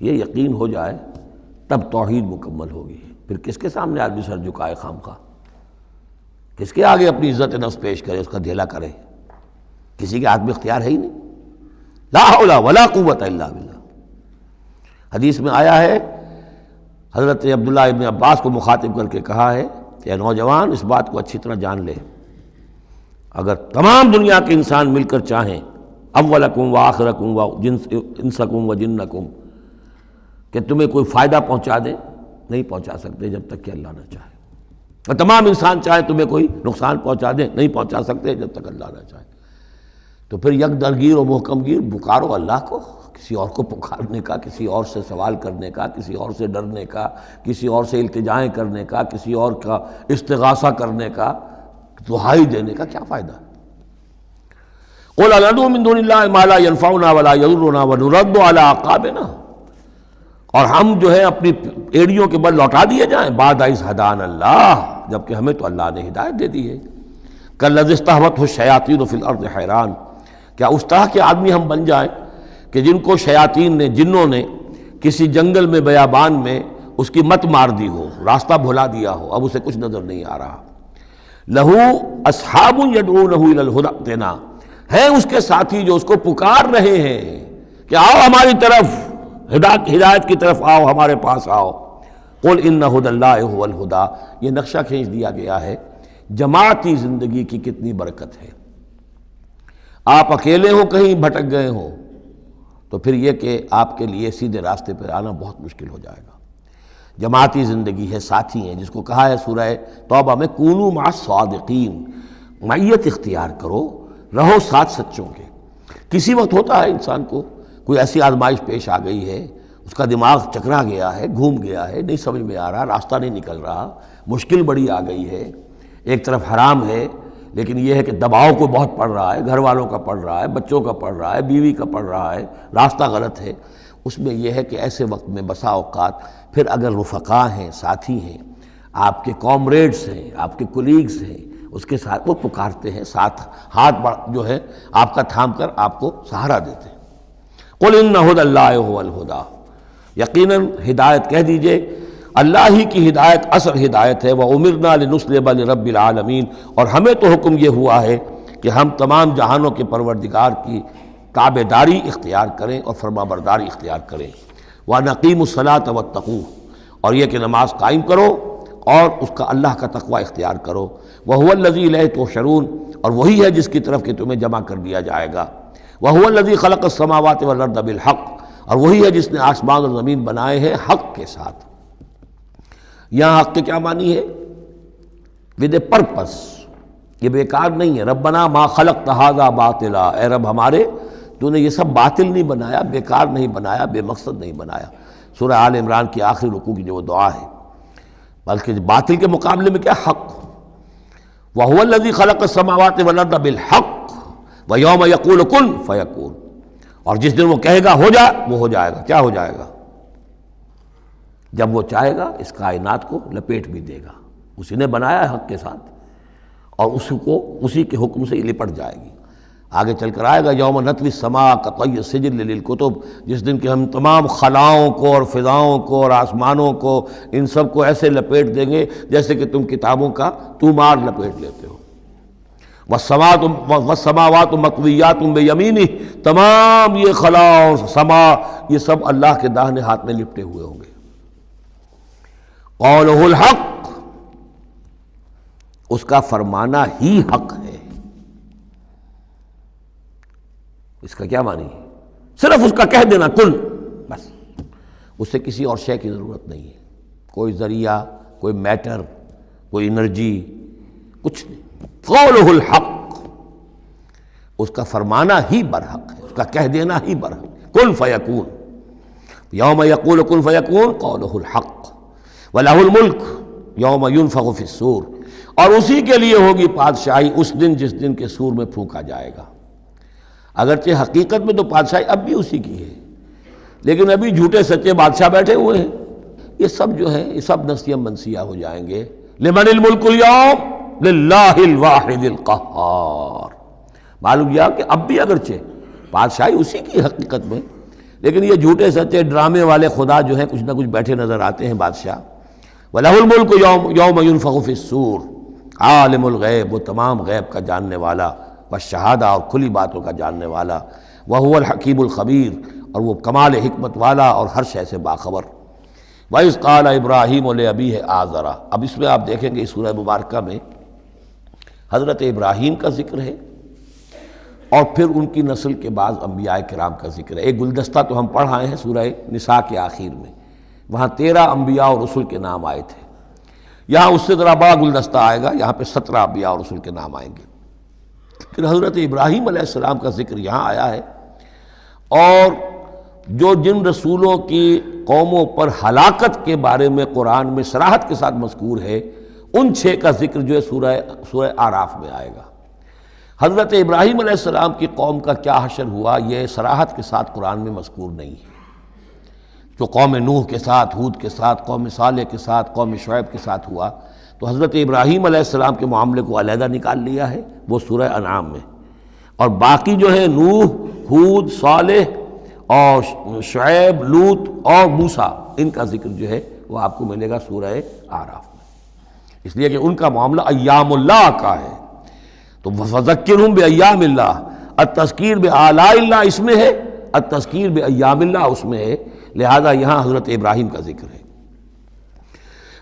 یہ یقین ہو جائے تب توحید مکمل ہوگی۔ پھر کس کے سامنے آدمی سر جھکائے خام خواہ، کس کے آگے اپنی عزت نفس پیش کرے، اس کا دھیلا کرے؟ کسی کے ہاتھ میں اختیار ہے ہی نہیں۔ لا حول ولا قوت الا باللہ۔ حدیث میں آیا ہے، حضرت عبداللہ ابن عباس کو مخاطب کر کے کہا ہے کہ اے نوجوان، اس بات کو اچھی طرح جان لے، اگر تمام دنیا کے انسان مل کر چاہیں، اولکم و آخرکم و انسکم و جنکم، کہ تمہیں کوئی فائدہ پہنچا دیں، نہیں پہنچا سکتے جب تک کہ اللہ نہ چاہے، اور تمام انسان چاہیں تمہیں کوئی نقصان پہنچا دیں، نہیں پہنچا سکتے جب تک اللہ نہ چاہے۔ تو پھر یک درگیر و محکم گیر پکارو اللہ کو، کسی اور کو پکارنے کا، کسی اور سے سوال کرنے کا، کسی اور سے ڈرنے کا، کسی اور سے التجائیں کرنے کا، کسی اور کا استغاثہ کرنے کا، دہائی دینے کا کیا فائدہ؟ قل ندعو من دون اللہ ما لا ينفعنا ولا يضرنا ونرد على اعقابنا، اور ہم جو ہے اپنی ایڑیوں کے بل لوٹا دیے جائیں، بعد اذ ہدانا اللہ، جبکہ ہمیں تو اللہ نے ہدایت دے دی ہے۔ کالذی استہوتہ الشیاطین فی الارض حیران، کیا اس طرح کے آدمی ہم بن جائیں کہ جن کو شیاطین نے، جنوں نے کسی جنگل میں بیابان میں اس کی مت مار دی ہو، راستہ بھلا دیا ہو، اب اسے کچھ نظر نہیں آ رہا۔ لہو اصحاب یدعونہ الی الہدی ائتنا، ہیں اس کے ساتھی جو اس کو پکار رہے ہیں کہ آؤ ہماری طرف، ہدایت کی طرف آؤ، ہمارے پاس آؤ۔ قل ان ھدی اللہ ھو الھدی، یہ نقشہ کھینچ دیا گیا ہے جماعتی زندگی کی کتنی برکت ہے۔ آپ اکیلے ہو، کہیں بھٹک گئے ہو، تو پھر یہ کہ آپ کے لیے سیدھے راستے پر آنا بہت مشکل ہو جائے گا۔ جماعتی زندگی ہے، ساتھی ہیں، جس کو کہا ہے سورہ توبہ میں کونوا مع الصادقین، معیت اختیار کرو، رہو ساتھ سچوں کے۔ کسی وقت ہوتا ہے انسان کو کوئی ایسی آزمائش پیش آ گئی ہے، اس کا دماغ چکرا گیا ہے، گھوم گیا ہے، نہیں سمجھ میں آ رہا، راستہ نہیں نکل رہا، مشکل بڑی آ گئی ہے، ایک طرف حرام ہے، لیکن یہ ہے کہ دباؤ کو بہت پڑ رہا ہے، گھر والوں کا پڑ رہا ہے، بچوں کا پڑ رہا ہے، بیوی کا پڑ رہا ہے، راستہ غلط ہے۔ اس میں یہ ہے کہ ایسے وقت میں بسا اوقات پھر اگر رفقا ہیں، ساتھی ہیں، آپ کے کامریڈز ہیں، آپ کے کولیگز ہیں، اس کے ساتھ وہ پکارتے ہیں، ساتھ ہاتھ جو ہے آپ کا تھام کر آپ کو سہارا دیتے ہیں۔ قل ان ھدی اللہ ھو الھدی، یقیناً ہدایت کہہ دیجئے اللہ ہی کی ہدایت اصل ہدایت ہے۔ وَأُمِرْنَا لِنُسْلِمَ لِرَبِّ الْعَالَمِينَ، اور ہمیں تو حکم یہ ہوا ہے کہ ہم تمام جہانوں کے پروردگار کی تابع داری اختیار کریں اور فرما برداری اختیار کریں۔ وَنَقِيمُ الصَّلَاةَ وَاتَّقُوهُ، اور یہ کہ نماز قائم کرو اور اس کا اللہ کا تقوی اختیار کرو۔ وَهُوَ الَّذِي إِلَيْهِ تُحْشَرُونَ، اور وہی ہے جس کی طرف کہ تمہیں جمع کر دیا جائے گا۔ وَهُوَ الَّذِي خَلَقَ السَّمَاوَاتِ وَالْأَرْضَ بِالْحَقِّ، اور وہی ہے جس نے آسمان اور زمین بنائے ہیں حق کے ساتھ۔ یہاں حق کے کیا معنی ہے؟ ود اے پرپس، یہ بیکار نہیں ہے۔ ربنا ما خلقت ھذا باطلا، اے رب ہمارے، تو نے یہ سب باطل نہیں بنایا، بیکار نہیں بنایا، بے مقصد نہیں بنایا۔ سورہ آل عمران کی آخری رکوع کی جو وہ دعا ہے، بلکہ باطل کے مقابلے میں کیا؟ حق۔ وَهُوَ الَّذِي خَلَقَ السَّمَاوَاتِ وَالْأَرْضَ بِالْحَقِّ وَيَوْمَ يَقُولُ كُن فَيَكُونُ، اور جس دن وہ کہے گا ہو جا، وہ ہو جائے گا۔ کیا ہو جائے گا؟ جب وہ چاہے گا اس کائنات کو لپیٹ بھی دے گا، اسی نے بنایا ہے حق کے ساتھ، اور اسی کے حکم سے یہ لپٹ جائے گی۔ آگے چل کر آئے گا یوم نطوی السماء کطی السجل للکتب، جس دن کہ ہم تمام خلاؤں کو اور فضاؤں کو اور آسمانوں کو، ان سب کو ایسے لپیٹ دیں گے جیسے کہ تم کتابوں کا طومار لپیٹ لیتے ہو۔ والسماوات مطویات بیمینہ، تمام یہ خلا اور سما یہ سب اللہ کے داہنے ہاتھ میں لپٹے ہوئے ہوں گے۔ قولہ الحق، اس کا فرمانا ہی حق ہے۔ اس کا کیا معنی ہے؟ صرف اس کا کہہ دینا کن، بس، اس سے کسی اور شے کی ضرورت نہیں ہے، کوئی ذریعہ، کوئی میٹر، کوئی انرجی، کچھ نہیں۔ قولہ الحق، اس کا فرمانا ہی برحق ہے، اس کا کہہ دینا ہی برحق ہے۔ کن فیکون، یوم یقول کن فیکون قولہ الحق، وَلَهُ الْمُلْكُ یوم يُنفخُ فِي الصُّورِ، اور اسی کے لیے ہوگی بادشاہی اس دن جس دن کے سور میں پھونکا جائے گا۔ اگرچہ حقیقت میں تو بادشاہی اب بھی اسی کی ہے، لیکن ابھی جھوٹے سچے بادشاہ بیٹھے ہوئے ہیں۔ یہ سب جو ہے یہ سب نسیہ منسیہ ہو جائیں گے۔ لمن الملک اليوم للہ الواحد القہار، معلوم یہ کہ اب بھی اگرچہ بادشاہی اسی کی حقیقت میں، لیکن یہ جھوٹے سچے ڈرامے والے خدا جو ہیں کچھ نہ کچھ بیٹھے نظر آتے ہیں بادشاہ۔ وَلَهُ الْمُلْكُ يَوْمَ يُنفَخُ فِي الصُّورِ، عالم الغیب، وہ تمام غیب کا جاننے والا، والشہادہ، اور کھلی باتوں کا جاننے والا، وَهُوَ الْحَكِيمُ الْخَبِيرُ، اور وہ کمال حکمت والا اور ہر شے سے باخبر۔ وَإِذْ قَالَ إِبْرَاهِيمُ لِأَبِيهِ آزَرَ، اب اس میں آپ دیکھیں گے اس سورہ مبارکہ میں حضرت ابراہیم کا ذکر ہے اور پھر ان کی نسل کے بعض انبیاء کرام کا ذکر ہے۔ ایک گلدستہ تو ہم پڑھ آئے ہیں سورہ نساء کے آخر میں، وہاں 13 انبیاء اور رسل کے نام آئے تھے، یہاں اس سے ذرا بڑا گلدستہ آئے گا، یہاں پہ 17 انبیاء اور رسل کے نام آئیں گے، پھر حضرت ابراہیم علیہ السلام کا ذکر یہاں آیا ہے، اور جو جن رسولوں کی قوموں پر ہلاکت کے بارے میں قرآن میں صراحت کے ساتھ مذکور ہے، ان 6 کا ذکر جو ہے سورہ اعراف میں آئے گا۔ حضرت ابراہیم علیہ السلام کی قوم کا کیا حشر ہوا یہ صراحت کے ساتھ قرآن میں مذکور نہیں ہے، جو قوم نوح کے ساتھ، ہود کے ساتھ، قوم صالح کے ساتھ، قوم شعیب کے ساتھ ہوا، تو حضرت ابراہیم علیہ السلام کے معاملے کو علیحدہ نکال لیا ہے وہ سورہ انعام میں، اور باقی جو ہے نوح، ہود، صالح اور شعیب، لوط اور موسیٰ، ان کا ذکر جو ہے وہ آپ کو ملے گا سورہ اعراف میں، اس لیے کہ ان کا معاملہ ایام اللہ کا ہے۔ تو فذکرہم بایام اللہ، التذکیر بآلاء اللہ اس میں ہے، التذکیر بایام اللہ اس میں ہے، لہذا یہاں حضرت ابراہیم کا ذکر ہے۔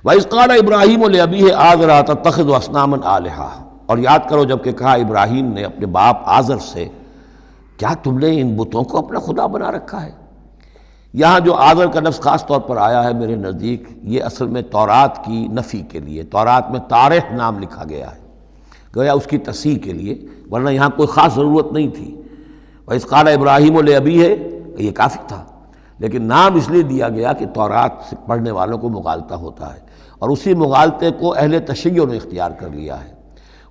وَإِذْ قَالَ إِبْرَاهِيمُ لِأَبِيهِ آزَرَ أَتَتَّخِذُ أَصْنَامًا آلِهَةً، اور یاد کرو جب کہ کہا ابراہیم نے اپنے باپ آزر سے، کیا تم نے ان بتوں کو اپنا خدا بنا رکھا ہے؟ یہاں جو آزر کا لفظ خاص طور پر آیا ہے میرے نزدیک، یہ اصل میں تورات کی نفی کے لیے، تورات میں تارح نام لکھا گیا ہے، گویا اس کی تصحیح کے لیے، ورنہ یہاں کوئی خاص ضرورت نہیں تھی۔ وَإِذْ قَالَ إِبْرَاهِيمُ لِأَبِيهِ، یہ کافی تھا، لیکن نام اس لیے دیا گیا کہ تورات سے پڑھنے والوں کو مغالطہ ہوتا ہے، اور اسی مغالطے کو اہل تشیع نے اختیار کر لیا ہے۔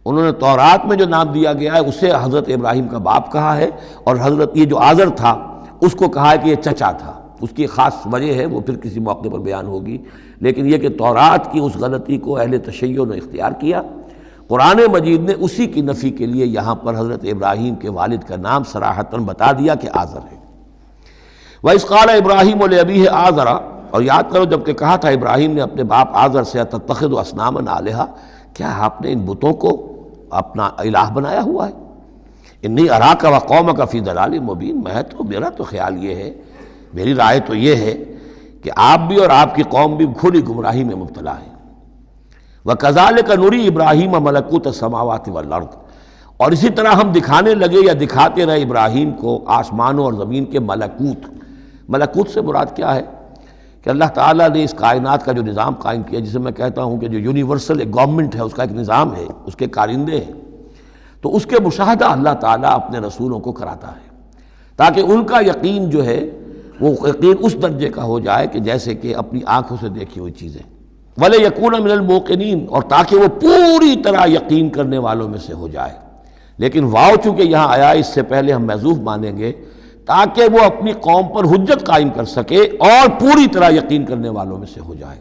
انہوں نے تورات میں جو نام دیا گیا ہے اسے حضرت ابراہیم کا باپ کہا ہے، اور حضرت یہ جو آزر تھا اس کو کہا ہے کہ یہ چچا تھا، اس کی خاص وجہ ہے وہ پھر کسی موقع پر بیان ہوگی، لیکن یہ کہ تورات کی اس غلطی کو اہل تشیع نے اختیار کیا، قرآن مجید نے اسی کی نفی کے لیے یہاں پر حضرت ابراہیم کے والد کا نام صراحتاً بتا دیا کہ آزر ہے۔ وَإِذْ قَالَ إِبْرَاهِيمُ لِأَبِيهِ آزَرَ، اور یاد کرو جب کہ کہا تھا ابراہیم نے اپنے باپ آزر سے، أَتَتَّخِذُ أَصْنَامًا آلِهَةً، کیا آپ نے ان بتوں کو اپنا الہ بنایا ہوا ہے؟ انی اراک وقومک فی ضلال مبین، میرا تو خیال یہ ہے، میری رائے تو یہ ہے کہ آپ بھی اور آپ کی قوم بھی کھلی گمراہی میں مبتلا ہے۔ وَكَذَلِكَ نُرِي إِبْرَاهِيمَ مَلَكُوتَ السَّمَاوَاتِ وَالْأَرْضِ، اور اسی طرح ہم دکھانے لگے یا دکھاتے رہے ابراہیم کو آسمانوں اور زمین کے ملکوت۔ ملکوت سے مراد کیا ہے کہ اللہ تعالیٰ نے اس کائنات کا جو نظام قائم کیا، جسے میں کہتا ہوں کہ جو یونیورسل ایک گورنمنٹ ہے، اس کا ایک نظام ہے، اس کے کارندے ہیں، تو اس کے مشاہدہ اللہ تعالیٰ اپنے رسولوں کو کراتا ہے تاکہ ان کا یقین جو ہے وہ یقین اس درجے کا ہو جائے کہ جیسے کہ اپنی آنکھوں سے دیکھی ہوئی چیزیں، وَلَيَكُونَ مِنَ الْمُوقِنِينَ، اور تاکہ وہ پوری طرح یقین کرنے والوں میں سے ہو جائے، لیکن واو چونکہ یہاں آیا اس سے پہلے ہم محذوف مانیں گے تاکہ وہ اپنی قوم پر حجت قائم کر سکے اور پوری طرح یقین کرنے والوں میں سے ہو جائے۔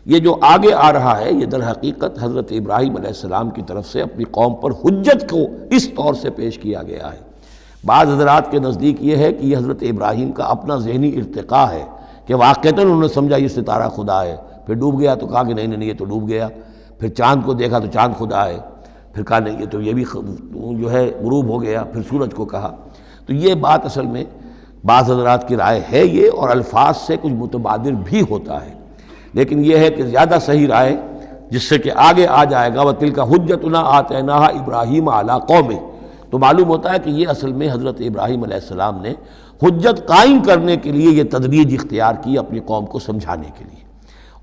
یہ جو آگے آ رہا ہے یہ در حقیقت حضرت ابراہیم علیہ السلام کی طرف سے اپنی قوم پر حجت کو اس طور سے پیش کیا گیا ہے۔ بعض حضرات کے نزدیک یہ ہے کہ یہ حضرت ابراہیم کا اپنا ذہنی ارتقاء ہے کہ واقعتاً انہوں نے سمجھا یہ ستارہ خدا ہے، پھر ڈوب گیا تو کہا کہ نہیں یہ تو ڈوب گیا، پھر چاند کو دیکھا تو چاند خدا ہے، پھر کہا نہیں یہ تو یہ بھی جو ہے غروب ہو گیا، پھر سورج کو کہا۔ تو یہ بات اصل میں بعض حضرات کی رائے ہے یہ، اور الفاظ سے کچھ متبادر بھی ہوتا ہے، لیکن یہ ہے کہ زیادہ صحیح رائے جس سے کہ آگے آ جائے گا وَتِلْكَ حُجَّتُنَا آتَيْنَاهَا إِبْرَاهِيمَ عَلَىٰ قَوْمِهِ، تو معلوم ہوتا ہے کہ یہ اصل میں حضرت ابراہیم علیہ السلام نے حجت قائم کرنے کے لیے یہ تدریج اختیار کی اپنی قوم کو سمجھانے کے لیے،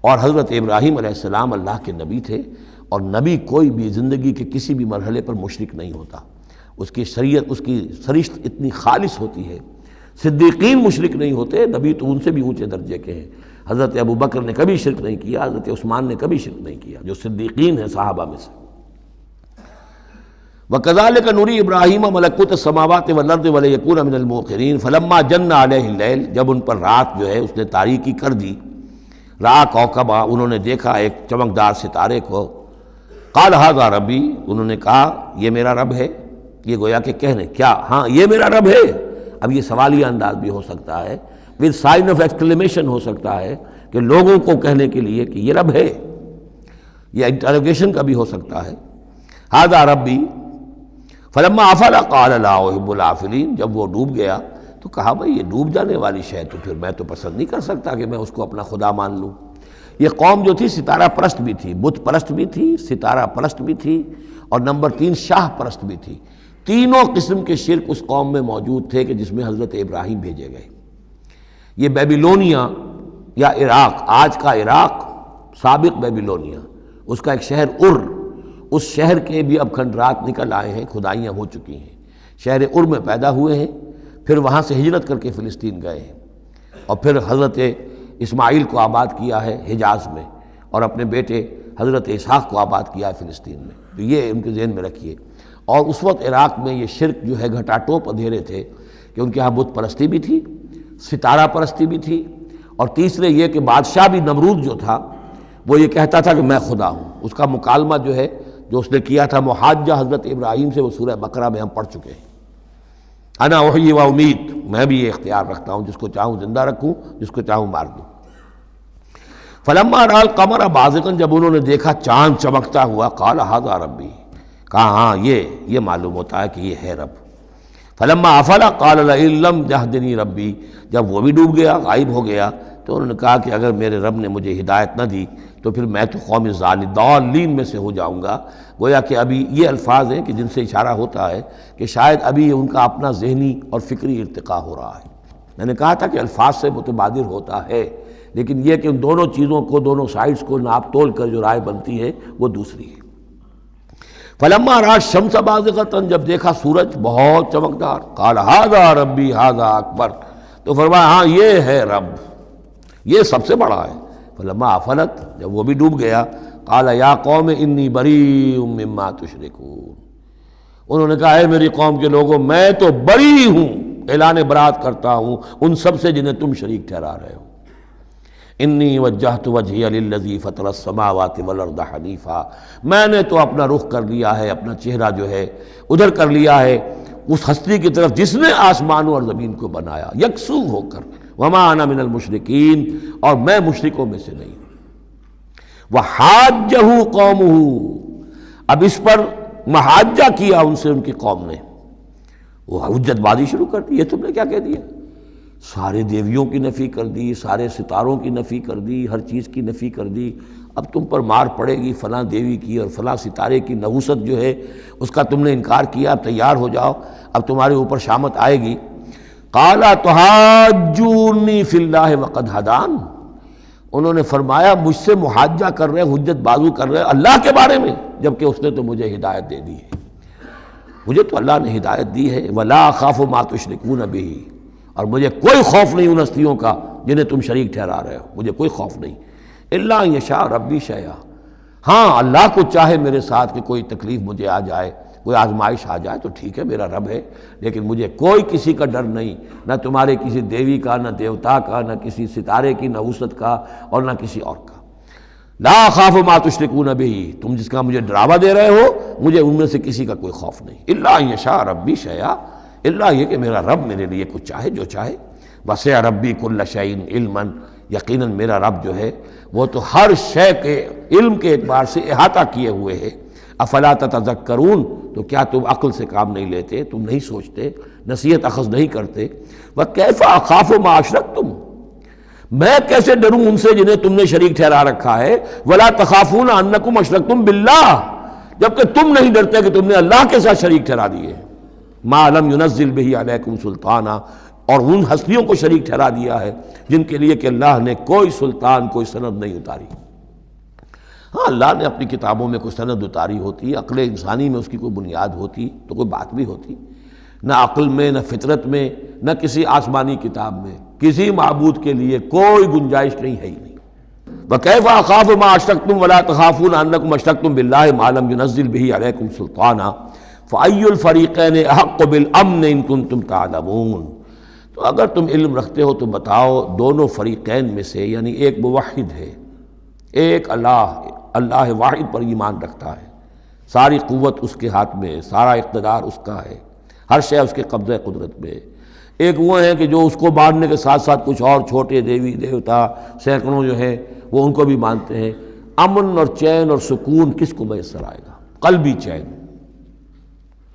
اور حضرت ابراہیم علیہ السلام اللہ کے نبی تھے، اور نبی کوئی بھی زندگی کے کسی بھی مرحلے پر مشرک نہیں ہوتا، اس کی شریعت، اس کی سرشت اتنی خالص ہوتی ہے۔ صدیقین مشرک نہیں ہوتے، نبی تو ان سے بھی اونچے درجے کے ہیں، حضرت ابو بکر نے کبھی شرک نہیں کیا، حضرت عثمان نے کبھی شرک نہیں کیا، جو صدیقین ہیں صحابہ میں سے۔ وَكَذَلِكَ نُرِي إِبْرَاهِيمَ مَلَكُوتَ السَّمَاوَاتِ وَالْأَرْضِ وَلِيَكُونَ مِنَ الْمُوقِنِينَ فَلَمَّا جَنَّ عَلَيْهِ اللَّيْلُ، جب ان پر رات جو ہے اس نے تاریکی کر دی، رأى كوكبا، انہوں نے دیکھا ایک چمکدار ستارے کو، قال هذا ربی، انہوں نے کہا یہ میرا رب ہے، یہ گویا کہ کہنے کیا، ہاں یہ میرا رب ہے، اب یہ سوالیہ انداز بھی ہو سکتا ہے، ود سائن آف ایکسکلیمیشن ہو سکتا ہے کہ لوگوں کو کہنے کے لیے کہ یہ رب ہے، یہ انٹروگیشن کا بھی ہو سکتا ہے۔ ھذا ربی فلما افل قال لا احب الافلین، جب وہ ڈوب گیا تو کہا بھائی یہ ڈوب جانے والی شے تو پھر میں تو پسند نہیں کر سکتا کہ میں اس کو اپنا خدا مان لوں۔ یہ قوم جو تھی ستارہ پرست بھی تھی، بت پرست بھی تھی، ستارہ پرست بھی تھی، اور نمبر 3 شاہ پرست بھی تھی۔ تینوں قسم کے شرک اس قوم میں موجود تھے کہ جس میں حضرت ابراہیم بھیجے گئے۔ یہ بیبیلونیا یا عراق، آج کا عراق، سابق بیبیلونیا، اس کا ایک شہر اس شہر کے بھی اب کھنڈرات نکل آئے ہیں، کھدائیاں ہو چکی ہیں۔ شہر میں پیدا ہوئے ہیں، پھر وہاں سے ہجرت کر کے فلسطین گئے ہیں، اور پھر حضرت اسماعیل کو آباد کیا ہے حجاز میں، اور اپنے بیٹے حضرت اسحاق کو آباد کیا ہے فلسطین میں۔ تو یہ ان کے ذہن میں رکھیے۔ اور اس وقت عراق میں یہ شرک جو ہے گھٹا ٹوپ اندھیرے تھے کہ ان کے یہاں بت پرستی بھی تھی، ستارہ پرستی بھی تھی، اور تیسرے یہ کہ بادشاہ بھی نمرود جو تھا وہ یہ کہتا تھا کہ میں خدا ہوں۔ اس کا مکالمہ جو ہے جو اس نے کیا تھا محاجہ حضرت ابراہیم سے، وہ سورہ بقرہ میں ہم پڑھ چکے ہیں۔ انا احیی و امید، میں بھی یہ اختیار رکھتا ہوں، جس کو چاہوں زندہ رکھوں، جس کو چاہوں مار دوں۔ فلما رأى القمر بازغا، جب انہوں نے دیکھا چاند چمکتا ہوا، قال ھذا ربی، کہا ہاں یہ معلوم ہوتا ہے کہ یہ ہے رب۔ فلما افل قال لئن لم يهدنی ربی، جب وہ بھی ڈوب گیا، غائب ہو گیا، تو انہوں نے کہا کہ اگر میرے رب نے مجھے ہدایت نہ دی تو پھر میں تو قوم ضالین میں سے ہو جاؤں گا۔ گویا کہ ابھی یہ الفاظ ہیں کہ جن سے اشارہ ہوتا ہے کہ شاید ابھی ان کا اپنا ذہنی اور فکری ارتقاء ہو رہا ہے۔ میں نے کہا تھا کہ الفاظ سے متبادر ہوتا ہے، لیکن یہ کہ ان دونوں چیزوں کو، دونوں سائڈز کو ناپ تول کر جو رائے بنتی ہے وہ دوسری ہے۔ فلما رأى الشمس بازغۃ، جب دیکھا سورج بہت چمکدار، قال ھذا ربی ھذا اکبر، تو فرمایا ہاں یہ ہے رب، یہ سب سے بڑا ہے۔ فلما افلت، جب وہ بھی ڈوب گیا، قال یا قوم انی بریء مما تشرکون، انہوں نے کہا اے میری قوم کے لوگوں، میں تو بری ہوں، اعلان برات کرتا ہوں ان سب سے جنہیں تم شریک ٹھہرا رہے ہو۔ انی وجہت وجہی للذی فطر السماوات والارض حنیفا، میں نے تو اپنا رخ کر لیا ہے، اپنا چہرہ جو ہے ادھر کر لیا ہے اس ہستی کی طرف جس نے آسمانوں اور زمین کو بنایا، یکسو ہو کر، وما انا من المشرکین، اور میں مشرکوں میں سے نہیں ہوں۔ وحاجہ قومہ، اب اس پر محاجہ کیا ان سے ان کی قوم نے، وہ حجت بازی شروع کر دی، یہ تم نے کیا کہہ دیا؟ سارے دیویوں کی نفی کر دی، سارے ستاروں کی نفی کر دی، ہر چیز کی نفی کر دی، اب تم پر مار پڑے گی فلاں دیوی کی اور فلاں ستارے کی نحوست جو ہے اس کا تم نے انکار کیا، اب تیار ہو جاؤ، اب تمہارے اوپر شامت آئے گی۔ قال تحاجونی فی اللہ وقد ہدان، انہوں نے فرمایا مجھ سے محاجہ کر رہے، حجت بازو کر رہے اللہ کے بارے میں، جبکہ اس نے تو مجھے ہدایت دے دی ہے، مجھے تو اللہ نے ہدایت دی ہے۔ ولا اخاف ما تشرکون بہ، اور مجھے کوئی خوف نہیں ان ہستیوں کا جنہیں تم شریک ٹھہرا رہے ہو، مجھے کوئی خوف نہیں۔ الا ان یشاء ربی شیئا، ہاں اللہ کو چاہے میرے ساتھ کہ کوئی تکلیف مجھے آ جائے، کوئی آزمائش آ جائے تو ٹھیک ہے، میرا رب ہے، لیکن مجھے کوئی کسی کا ڈر نہیں، نہ تمہارے کسی دیوی کا، نہ دیوتا کا، نہ کسی ستارے کی نحوست کا، اور نہ کسی اور کا۔ لا اخاف ما تشرکون بہ، تم جس کا مجھے ڈراوا دے رہے ہو مجھے ان میں سے کسی کا کوئی خوف نہیں۔ الا ان یشاء ربی شیئا، اللہ یہ کہ میرا رب میرے لیے کچھ چاہے جو چاہے۔ وسع ربی کل شیء علما، یقیناً میرا رب جو ہے وہ تو ہر شے کے علم کے اعتبار سے احاطہ کیے ہوئے ہے۔ افلا تتذکرون، تو کیا تم عقل سے کام نہیں لیتے، تم نہیں سوچتے، نصیحت اخذ نہیں کرتے؟ وکیف اخاف ما اشرکتم، میں کیسے ڈروں ان سے جنہیں تم نے شریک ٹھہرا رکھا ہے۔ ولا تخافون انکم اشرکتم باللہ، جبکہ تم نہیں ڈرتے کہ تم نے اللہ کے ساتھ شریک ٹھہرا دیے۔ ما لم ينزل به علیکم سلطانا، اور ان ہستیوں کو شریک ٹھہرا دیا ہے جن کے لیے کہ اللہ نے کوئی سلطان، کوئی سند نہیں اتاری۔ ہاں اللہ نے اپنی کتابوں میں کوئی سند اتاری ہوتی، عقل انسانی میں اس کی کوئی بنیاد ہوتی تو کوئی بات بھی ہوتی، نہ عقل میں، نہ فطرت میں، نہ کسی آسمانی کتاب میں کسی معبود کے لیے کوئی گنجائش نہیں ہے ہی نہیں۔ وَكَيْفَ أَخَافُ مَا أَشْرَكْتُمْ وَلَا تَخَافُونَ أَنَّكُمْ أَشْرَكْتُمْ بِاللَّهِ مَا لَمْ يُنَزِّلْ بِهِ عَلَيْكُمْ سُلْطَانًا فَأَيُّ الْفَرِيقَيْنِ أَحَقُّ بِالْأَمْنِ إِن كُنتُمْ تَعْلَمُونَ، تو اگر تم علم رکھتے ہو تو بتاؤ دونوں فریقین میں سے، یعنی ایک موحد ہے، ایک اللہ واحد پر ایمان رکھتا ہے، ساری قوت اس کے ہاتھ میں، سارا اقتدار اس کا ہے، ہر شے اس کے قبضہ قدرت میں، ایک وہ ہیں کہ جو اس کو ماننے کے ساتھ ساتھ کچھ اور چھوٹے دیوی دیوتا سینکڑوں جو ہیں وہ ان کو بھی مانتے ہیں۔ امن اور چین اور سکون کس کو میسر آئے گا؟ قلبی چین،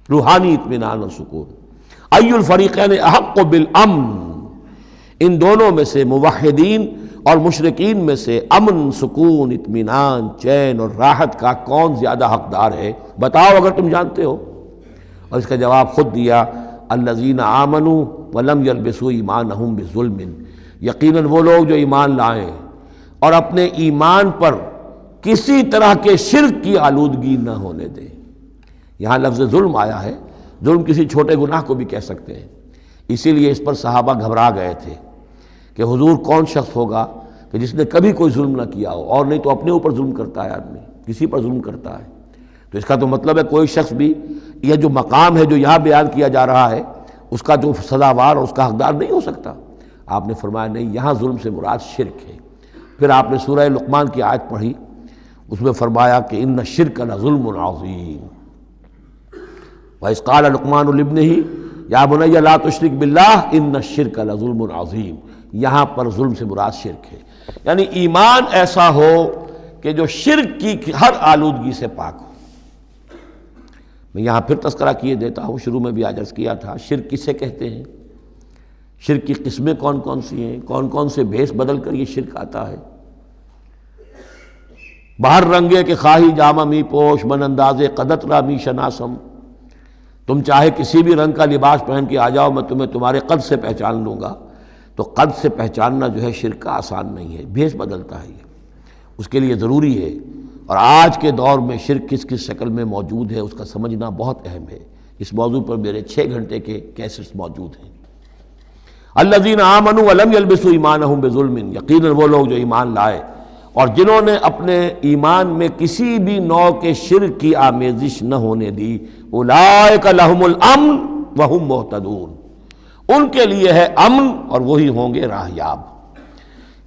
روحانی اطمینان اور سکون۔ ای الفریقین احق بالامن، ان دونوں میں سے موحدین اور مشرکین میں سے امن، سکون، اطمینان، چین اور راحت کا کون زیادہ حقدار ہے؟ بتاؤ اگر تم جانتے ہو۔ اور اس کا جواب خود دیا، الذین آمنوا ولم یلبسوا ایمانہم بظلم، یقیناً وہ لوگ جو ایمان لائیں اور اپنے ایمان پر کسی طرح کے شرک کی آلودگی نہ ہونے دیں۔ یہاں لفظ ظلم آیا ہے، ظلم کسی چھوٹے گناہ کو بھی کہہ سکتے ہیں، اسی لیے اس پر صحابہ گھبرا گئے تھے کہ حضور کون شخص ہوگا کہ جس نے کبھی کوئی ظلم نہ کیا ہو، اور نہیں تو اپنے اوپر ظلم کرتا ہے آدمی، کسی پر ظلم کرتا ہے۔ تو اس کا تو مطلب ہے کوئی شخص بھی یہ جو مقام ہے جو یہاں بیان کیا جا رہا ہے اس کا جو سزاوار اور اس کا حقدار نہیں ہو سکتا۔ آپ نے فرمایا نہیں، یہاں ظلم سے مراد شرک ہے۔ پھر آپ نے سورہ لقمان کی آیت پڑھی، اس میں فرمایا کہ ان الشرک لظلم عظیم، وَإِذْ قَالَ لُقْمَانُ لِابْنِهِ يَا بُنَيَّ لَا تُشْرِكْ بِاللَّهِ إِنَّ الشِّرْكَ لَظُلْمٌ عَظِيمٌ۔ یہاں پر ظلم سے مراد شرک ہے، یعنی ایمان ایسا ہو کہ جو شرک کی ہر آلودگی سے پاک ہو۔ میں یہاں پھر تذکرہ کیے دیتا ہوں، شروع میں بھی عرض کیا تھا، شرک کسے کہتے ہیں، شرک کی قسمیں کون کون سی ہیں، کون کون سے بھیس بدل کر یہ شرک آتا ہے۔ باہر رنگے کے خواہی جامہ می پوش، من اندازے قدت را می شناسم، تم چاہے کسی بھی رنگ کا لباس پہن کے آ جاؤ، میں تمہیں تمہارے قد سے پہچان لوں گا۔ تو قد سے پہچاننا جو ہے شرک کا آسان نہیں ہے، بھیس بدلتا ہے یہ، اس کے لیے ضروری ہے۔ اور آج کے دور میں شرک کس کس شکل میں موجود ہے اس کا سمجھنا بہت اہم ہے۔ اس موضوع پر میرے 6 گھنٹے کے کیسٹس موجود ہیں۔ الذین آمنوا ولم یلبسوا ایمانہم بظلم، یقیناً وہ لوگ جو ایمان لائے اور جنہوں نے اپنے ایمان میں کسی بھی نوع کے شرک کی آمیزش نہ ہونے دی، اولئک لہم الامن وہم مہتدون، ان کے لیے ہے امن اور وہی ہوں گے راہ یاب۔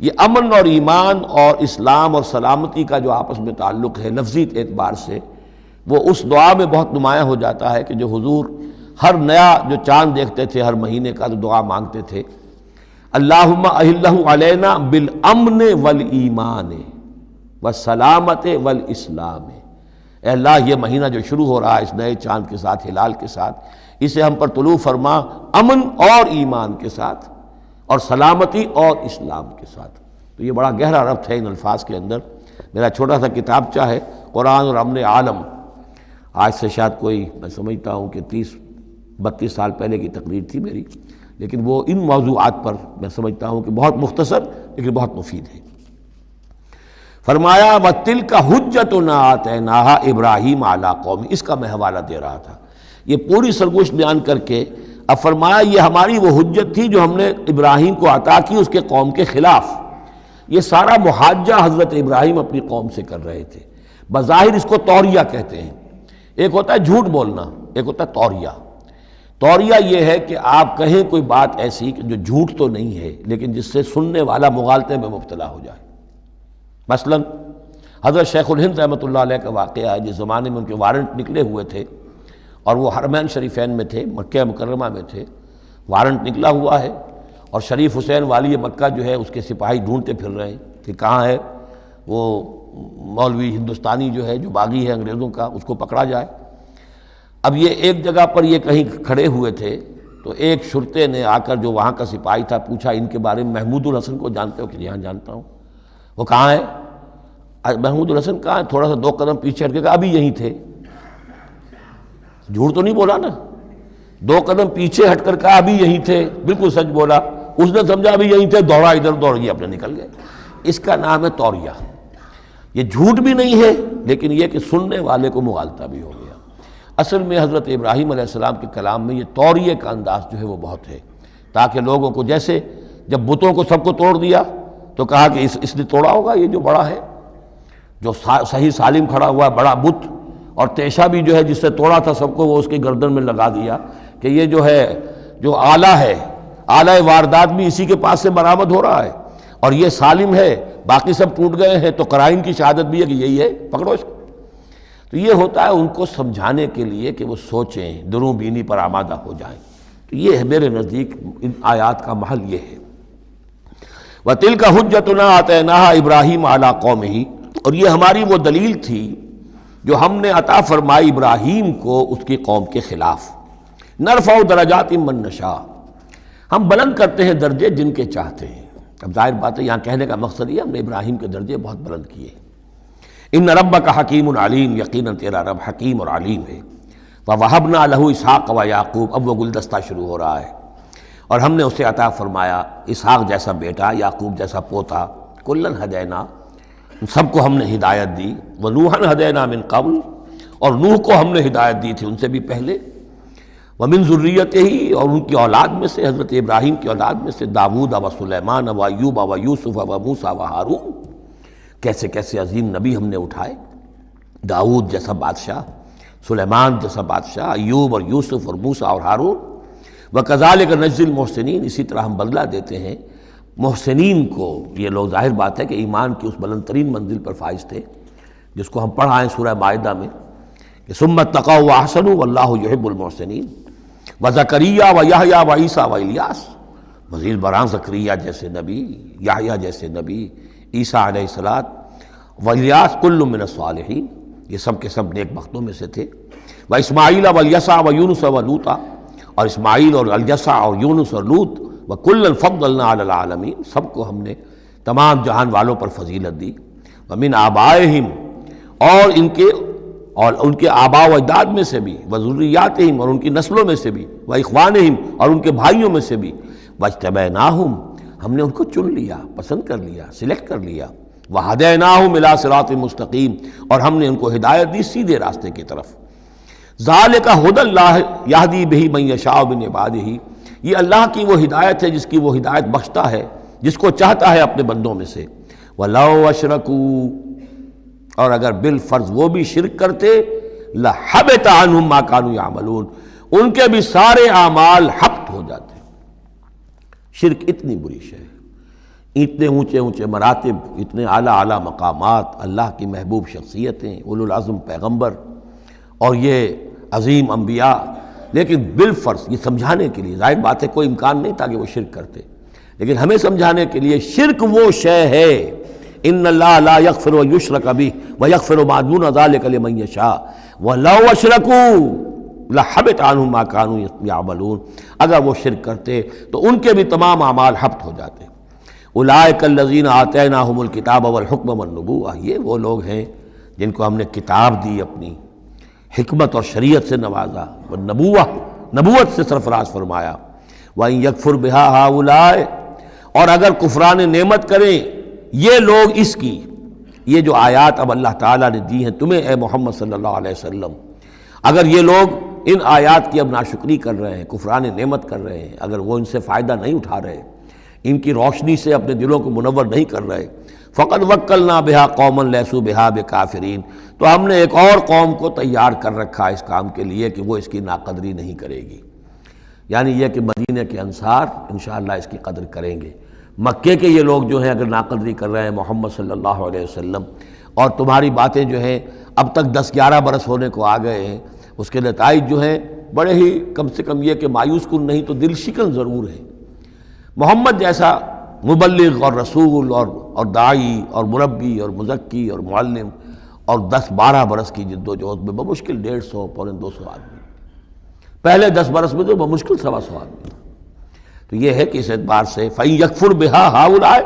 یہ امن اور ایمان اور اسلام اور سلامتی کا جو آپس میں تعلق ہے لفظی اعتبار سے، وہ اس دعا میں بہت نمایاں ہو جاتا ہے کہ جو حضور ہر نیا جو چاند دیکھتے تھے ہر مہینے کا تو دعا مانگتے تھے، اللہم اہلہ علینا بالامن والایمان والسلامت والاسلام، اے اللہ یہ مہینہ جو شروع ہو رہا ہے اس نئے چاند کے ساتھ، ہلال کے ساتھ، اسے ہم پر طلوع فرما امن اور ایمان کے ساتھ اور سلامتی اور اسلام کے ساتھ۔ تو یہ بڑا گہرا ربط ہے ان الفاظ کے اندر۔ میرا چھوٹا سا کتابچہ ہے قرآن اور امن عالم، آج سے شاید کوئی میں سمجھتا ہوں کہ 30-32 سال پہلے کی تقریر تھی میری، لیکن وہ ان موضوعات پر میں سمجھتا ہوں کہ بہت مختصر لیکن بہت مفید ہے۔ فرمایا وَتِلْكَ حُجَّتُنَا آتَيْنَاهَا إِبْرَاهِيمَ عَلَىٰ قَوْمِهِ، اس کا میں حوالہ دے رہا تھا۔ یہ پوری سرگوشت بیان کر کے اب فرمایا یہ ہماری وہ حجت تھی جو ہم نے ابراہیم کو عطا کی اس کے قوم کے خلاف۔ یہ سارا محاجہ حضرت ابراہیم اپنی قوم سے کر رہے تھے۔ بظاہر اس کو توریہ کہتے ہیں، ایک ہوتا ہے جھوٹ بولنا، ایک ہوتا ہے توریہ۔ توریہ یہ ہے کہ آپ کہیں کوئی بات ایسی کہ جو جھوٹ تو نہیں ہے لیکن جس سے سننے والا مغالطے میں مبتلا ہو جائے۔ مثلا حضرت شیخ الہند رحمۃ اللہ علیہ کا واقعہ ہے، جس زمانے میں ان کے وارنٹ نکلے ہوئے تھے اور وہ حرمین شریفین میں تھے، مکہ مکرمہ میں تھے، وارنٹ نکلا ہوا ہے اور شریف حسین والی مکہ جو ہے اس کے سپاہی ڈھونڈتے پھر رہے ہیں کہ کہاں ہے وہ مولوی ہندوستانی جو ہے جو باغی ہے انگریزوں کا، اس کو پکڑا جائے۔ اب یہ ایک جگہ پر یہ کہیں کھڑے ہوئے تھے تو ایک شرطے نے آ کر جو وہاں کا سپاہی تھا پوچھا ان کے بارے میں محمود الحسن کو جانتے ہو؟ کہ یہاں جانتا ہوں۔ وہ کہاں ہے؟ محمود الحسن کہاں ہے؟ تھوڑا سا 2 قدم پیچھے ہٹ کے کہا ابھی یہیں تھے۔ جھوٹ تو نہیں بولا نا، 2 قدم پیچھے ہٹ کر کہا ابھی یہیں تھے، بالکل سچ بولا۔ اس نے سمجھا ابھی یہیں تھے، دوڑا ادھر، دوڑ گیا اپنے نکل گئے۔ اس کا نام ہے توریہ۔ یہ جھوٹ بھی نہیں ہے لیکن یہ کہ سننے والے کو مغالطہ بھی ہو گیا۔ اصل میں حضرت ابراہیم علیہ السلام کے کلام میں یہ توریہ کا انداز جو ہے وہ بہت ہے، تاکہ لوگوں کو جیسے جب بتوں کو سب کو توڑ دیا تو کہا کہ اس نے توڑا ہوگا، یہ جو بڑا ہے جو صحیح سالم کھڑا ہوا بڑا بت، اور تیشہ بھی جو ہے جس سے توڑا تھا سب کو وہ اس کی گردن میں لگا دیا کہ یہ جو ہے جو آلہ ہے، آلہ واردات بھی اسی کے پاس سے برآمد ہو رہا ہے اور یہ سالم ہے، باقی سب ٹوٹ گئے ہیں، تو قرائن کی شہادت بھی ہے کہ یہی ہے، پکڑو اس کو۔ تو یہ ہوتا ہے ان کو سمجھانے کے لیے کہ وہ سوچیں، دروں بینی پر آمادہ ہو جائیں۔ تو یہ ہے میرے نزدیک ان آیات کا محل یہ ہے۔ وَتِلْكَ حُجَّتُنَا آتَيْنَاهَا إِبْرَاهِيمَ عَلَىٰ قَوْمِهِ، اور یہ ہماری وہ دلیل تھی جو ہم نے عطا فرمائی ابراہیم کو اس کی قوم کے خلاف۔ نرفع درجات من نشاء، ہم بلند کرتے ہیں درجے جن کے چاہتے ہیں۔ اب ظاہر بات ہے یہاں کہنے کا مقصد یہ ہم نے ابراہیم کے درجے بہت بلند کیے۔ ان ربک حکیم علیم، یقیناً تیرا رب حکیم اور علیم ہے۔ وَوَهَبْنَا لَهُ اسحاق وَيَعْقُوب، اب وہ گلدستہ شروع ہو رہا ہے، اور ہم نے اسے عطا فرمایا اسحاق جیسا بیٹا، یعقوب جیسا پوتا، کلن ہدینا، سب کو ہم نے ہدایت دی، وَنُوحًا ہدینا من قبل، اور نوح کو ہم نے ہدایت دی تھی ان سے بھی پہلے، ومن ذریتہ، اور ان کی اولاد میں سے، حضرت ابراہیم کی اولاد میں سے، داؤد و سلیمان و ایوب و یوسف و موسیٰ و ہارون، کیسے کیسے عظیم نبی ہم نے اٹھائے، داؤد جیسا بادشاہ، سلیمان جیسا بادشاہ، ایوب اور یوسف اور موسیٰ اور ہارون۔ وَكَذَلِكَ نَجْزِي الْمُحْسِنِينَ، اسی طرح ہم بدلہ دیتے ہیں محسنین کو۔ یہ لوگ ظاہر بات ہے کہ ایمان کی اس بلند ترین منزل پر فائز تھے جس کو ہم پڑھا ہے سورہ مائدہ میں کہ ثُمَّ اتَّقَوْا وَأَحْسَنُوا وَاللَّهُ يُحِبُّ الْمُحْسِنِينَ، وَزَكَرِيَّا وَيَحْيَا وَعِیسیٰ وَإِلیاس، مزید برآں زکریا جیسے نبی، یحییٰ جیسے نبی، عیسیٰ علیہ السلام، وإلیاس کل من الصالحین، یہ سب کے سب نیک بختوں میں سے تھے۔ وإسماعیل وَالْیسع وَیونس وَلوطا، اور اسماعیل اور الیسع اور یونس اور لوط، وَكُلًّا فَضَّلْنَا عَلَى الْعَالَمِینَ، سب کو ہم نے تمام جہان والوں پر فضیلت دی۔ وَمِنْ آبائِهِمْ، اور ان کے آباء و اجداد میں سے بھی، وَذُرِّيَّاتِهِمْ، اور ان کی نسلوں میں سے بھی، وَإِخْوَانِهِمْ، اور ان کے بھائیوں میں سے بھی، وَاجْتَبَيْنَاهُمْ، ہم نے ان کو چن لیا، پسند کر لیا، سلیکٹ کر لیا، وَهَدَيْنَاهُمْ إِلَىٰ صِرَاطٍ مُسْتَقِيمٍ، اور ہم نے ان کو ہدایت دی سیدھے راستے کی طرف۔ ذَلِكَ هُدَى اللَّهِ يَهْدِي بِهِ مَن يَشَاءُ مِنْ عِبَادِهِ، یہ اللہ کی وہ ہدایت ہے جس کی وہ ہدایت بخشتا ہے جس کو چاہتا ہے اپنے بندوں میں سے۔ وَلَوْ أَشْرَكُوا، اور اگر بالفرض وہ بھی شرک کرتے، لَحَبِطَ عَنْهُمْ مَا كَانُوا يَعْمَلُونَ، ان کے بھی سارے اعمال حبط ہو جاتے۔ شرک اتنی بری شے ہے، اتنے اونچے اونچے مراتب، اتنے اعلیٰ اعلیٰ مقامات، اللہ کی محبوب شخصیتیں، اولو العزم پیغمبر اور یہ عظیم انبیاء، لیکن بالفرض یہ سمجھانے کے لیے، ظاہر بات ہے کوئی امکان نہیں تھا کہ وہ شرک کرتے، لیکن ہمیں سمجھانے کے لیے شرک وہ شے ہے، ان اللہ لا یغفر یشرک بہ ویغفر ما دون ذلک لمن یشاء ولو اشرکوا لحبط عنہم ما کانوا یعملون، اگر وہ شرک کرتے تو ان کے بھی تمام اعمال حبط ہو جاتے۔ اولئک الذین آتیناہم الکتاب والحکم والنبوۃ، یہ وہ لوگ ہیں جن کو ہم نے کتاب دی، اپنی حکمت اور شریعت سے نوازا، نبوت سے سرفراز فرمایا۔ وَإِن يَكْفُرْ بِهَا هَؤُلَاءِ، اور اگر کفران نعمت کریں یہ لوگ اس کی، یہ جو آیات اب اللہ تعالیٰ نے دی ہیں تمہیں اے محمد صلی اللہ علیہ وسلم، اگر یہ لوگ ان آیات کی اب ناشکری کر رہے ہیں، کفران نعمت کر رہے ہیں، اگر وہ ان سے فائدہ نہیں اٹھا رہے، ان کی روشنی سے اپنے دلوں کو منور نہیں کر رہے، فقد وکلنا بہا قوما لیسوا بہا بکافرین، تو ہم نے ایک اور قوم کو تیار کر رکھا اس کام کے لیے کہ وہ اس کی ناقدری نہیں کرے گی، یعنی یہ کہ مدینہ کے انصار انشاءاللہ اس کی قدر کریں گے۔ مکے کے یہ لوگ جو ہیں اگر ناقدری کر رہے ہیں محمد صلی اللہ علیہ وسلم، اور تمہاری باتیں جو ہیں اب تک 10-11 برس ہونے کو آ گئے ہیں، اس کے نتائج جو ہیں بڑے ہی کم سے کم یہ کہ مایوس کن نہیں تو دل شکن ضرور ہے۔ محمد جیسا مبلغ اور رسول اور داعی اور مربی اور مزکی اور معلم، اور 10-12 برس کی جد و جہد میں بمشکل 150 پونے 200 آدمی، پہلے 10 برس میں تو بمشکل 125 آدمی تھا۔ تو یہ ہے کہ اس اعتبار سے فَإِن يَكْفُرْ بِهَا هَؤُلَاءِ،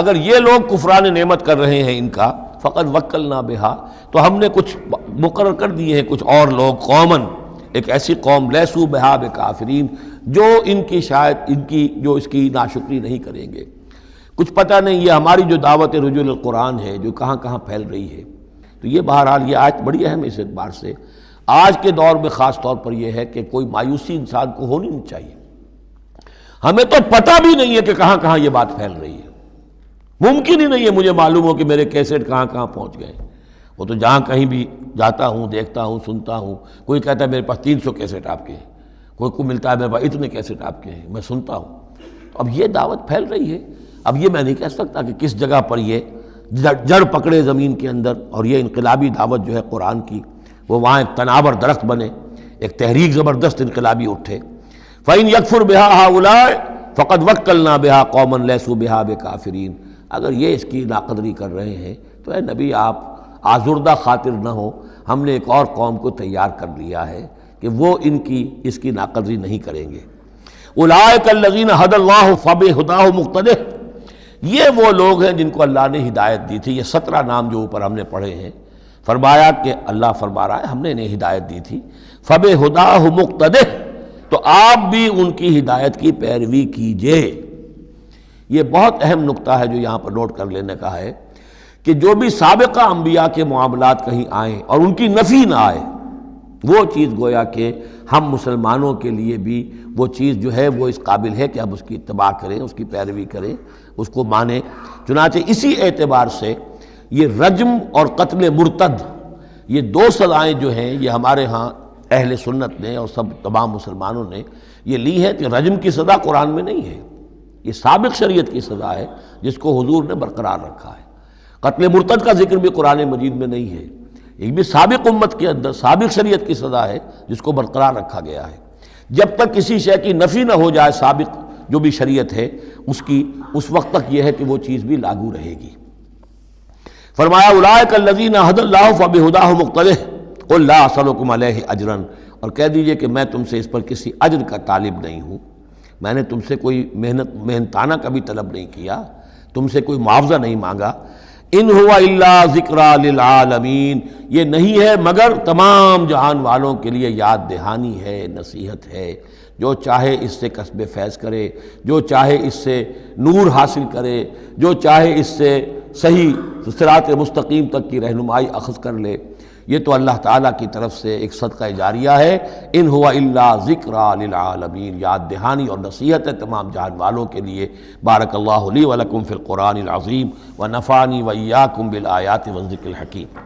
اگر یہ لوگ کفران نعمت کر رہے ہیں ان کا، فقد وکلنا بها، تو ہم نے کچھ مقرر کر دیے ہیں کچھ اور لوگ، قومن، ایک ایسی قوم، لیسوا بها بکافرین، جو ان کی شاید ان کی جو اس کی ناشکری نہیں کریں گے۔ کچھ پتہ نہیں یہ ہماری جو دعوت رجوع القرآن ہے جو کہاں کہاں پھیل رہی ہے، تو یہ بہرحال یہ آیت بڑی اہم ہے اس اعتبار سے، آج کے دور میں خاص طور پر یہ ہے کہ کوئی مایوسی انسان کو ہونی نہیں چاہیے۔ ہمیں تو پتہ بھی نہیں ہے کہ کہاں کہاں یہ بات پھیل رہی ہے، ممکن ہی نہیں ہے مجھے معلوم ہو کہ میرے کیسٹ کہاں کہاں پہنچ گئے۔ وہ تو جہاں کہیں بھی جاتا ہوں، دیکھتا ہوں، سنتا ہوں، کوئی کہتا ہے میرے پاس 300 کیسٹ آپ کے ہیں، کوئی کو ملتا ہے میرے پاس اتنے کیسٹ آپ کے ہیں، میں سنتا ہوں۔ تو اب یہ دعوت پھیل رہی ہے، اب یہ میں نہیں کہہ سکتا کہ کس جگہ پر یہ جڑ پکڑے زمین کے اندر، اور یہ انقلابی دعوت جو ہے قرآن کی وہ وہاں ایک تناور درخت بنے، ایک تحریک زبردست انقلابی اٹھے۔ فَإِن يَكْفُرْ بِهَا هَؤُلَاءِ فَقَدْ وَكَّلْنَا بِهَا قَوْمًا لَيْسُوا بِهَا بِكَافِرِينَ، اگر یہ اس کی ناقدری کر رہے ہیں تو اے نبی آپ آزردہ خاطر نہ ہو، ہم نے ایک اور قوم کو تیار کر لیا ہے کہ وہ اس کی ناقدری نہیں کریں گے۔ اولئک الذین ھدی اللہ فبہداہ مقتدہ، یہ وہ لوگ ہیں جن کو اللہ نے ہدایت دی تھی۔ یہ 17 نام جو اوپر ہم نے پڑھے ہیں، فرمایا کہ اللہ فرما رہا ہے ہم نے انہیں ہدایت دی تھی، فبہداہ مقتدہ، تو آپ بھی ان کی ہدایت کی پیروی کیجئے۔ یہ بہت اہم نقطہ ہے جو یہاں پر نوٹ کر لینے کا ہے کہ جو بھی سابقہ انبیاء کے معاملات کہیں آئیں اور ان کی نفی نہ آئے، وہ چیز گویا کہ ہم مسلمانوں کے لیے بھی وہ چیز جو ہے وہ اس قابل ہے کہ ہم اس کی اتباع کریں، اس کی پیروی کریں، اس کو مانیں۔ چنانچہ اسی اعتبار سے یہ رجم اور قتل مرتد، یہ 2 سزائیں جو ہیں یہ ہمارے ہاں اہل سنت نے اور سب تمام مسلمانوں نے یہ لی ہے کہ رجم کی سزا قرآن میں نہیں ہے، یہ سابق شریعت کی سزا ہے جس کو حضور نے برقرار رکھا ہے۔ قتل مرتد کا ذکر بھی قرآن مجید میں نہیں ہے، ایک بھی سابق امت کے اندر سابق شریعت کی سزا ہے جس کو برقرار رکھا گیا ہے۔ جب تک کسی شے کی نفی نہ ہو جائے سابق جو بھی شریعت ہے اس کی، اس وقت تک یہ ہے کہ وہ چیز بھی لاگو رہے گی۔ فرمایا اولئک الذین ھدی اللہ فبہداہ مقتدہ قل لا اسألکم علیہ اجرا، اور کہہ دیجئے کہ میں تم سے اس پر کسی اجر کا طالب نہیں ہوں، میں نے تم سے کوئی محنتانہ کبھی طلب نہیں کیا، تم سے کوئی معاوضہ نہیں مانگا۔ ان هو الا ذکریٰ للعالمین، یہ نہیں ہے مگر تمام جہان والوں کے لیے یاد دہانی ہے، نصیحت ہے۔ جو چاہے اس سے کسب فیض کرے، جو چاہے اس سے نور حاصل کرے، جو چاہے اس سے صحیح صراط مستقیم تک کی رہنمائی اخذ کر لے، یہ تو اللہ تعالیٰ کی طرف سے ایک صدقہ جاریہ ہے۔ ان هو الا ذکریٰ للعالمین، یاد دہانی اور نصیحت ہے تمام جہان والوں کے لیے۔ بارک اللہ لی ولکم فی القرآن العظیم ونفعنی وإیاکم بالآیات والذکر الحکیم۔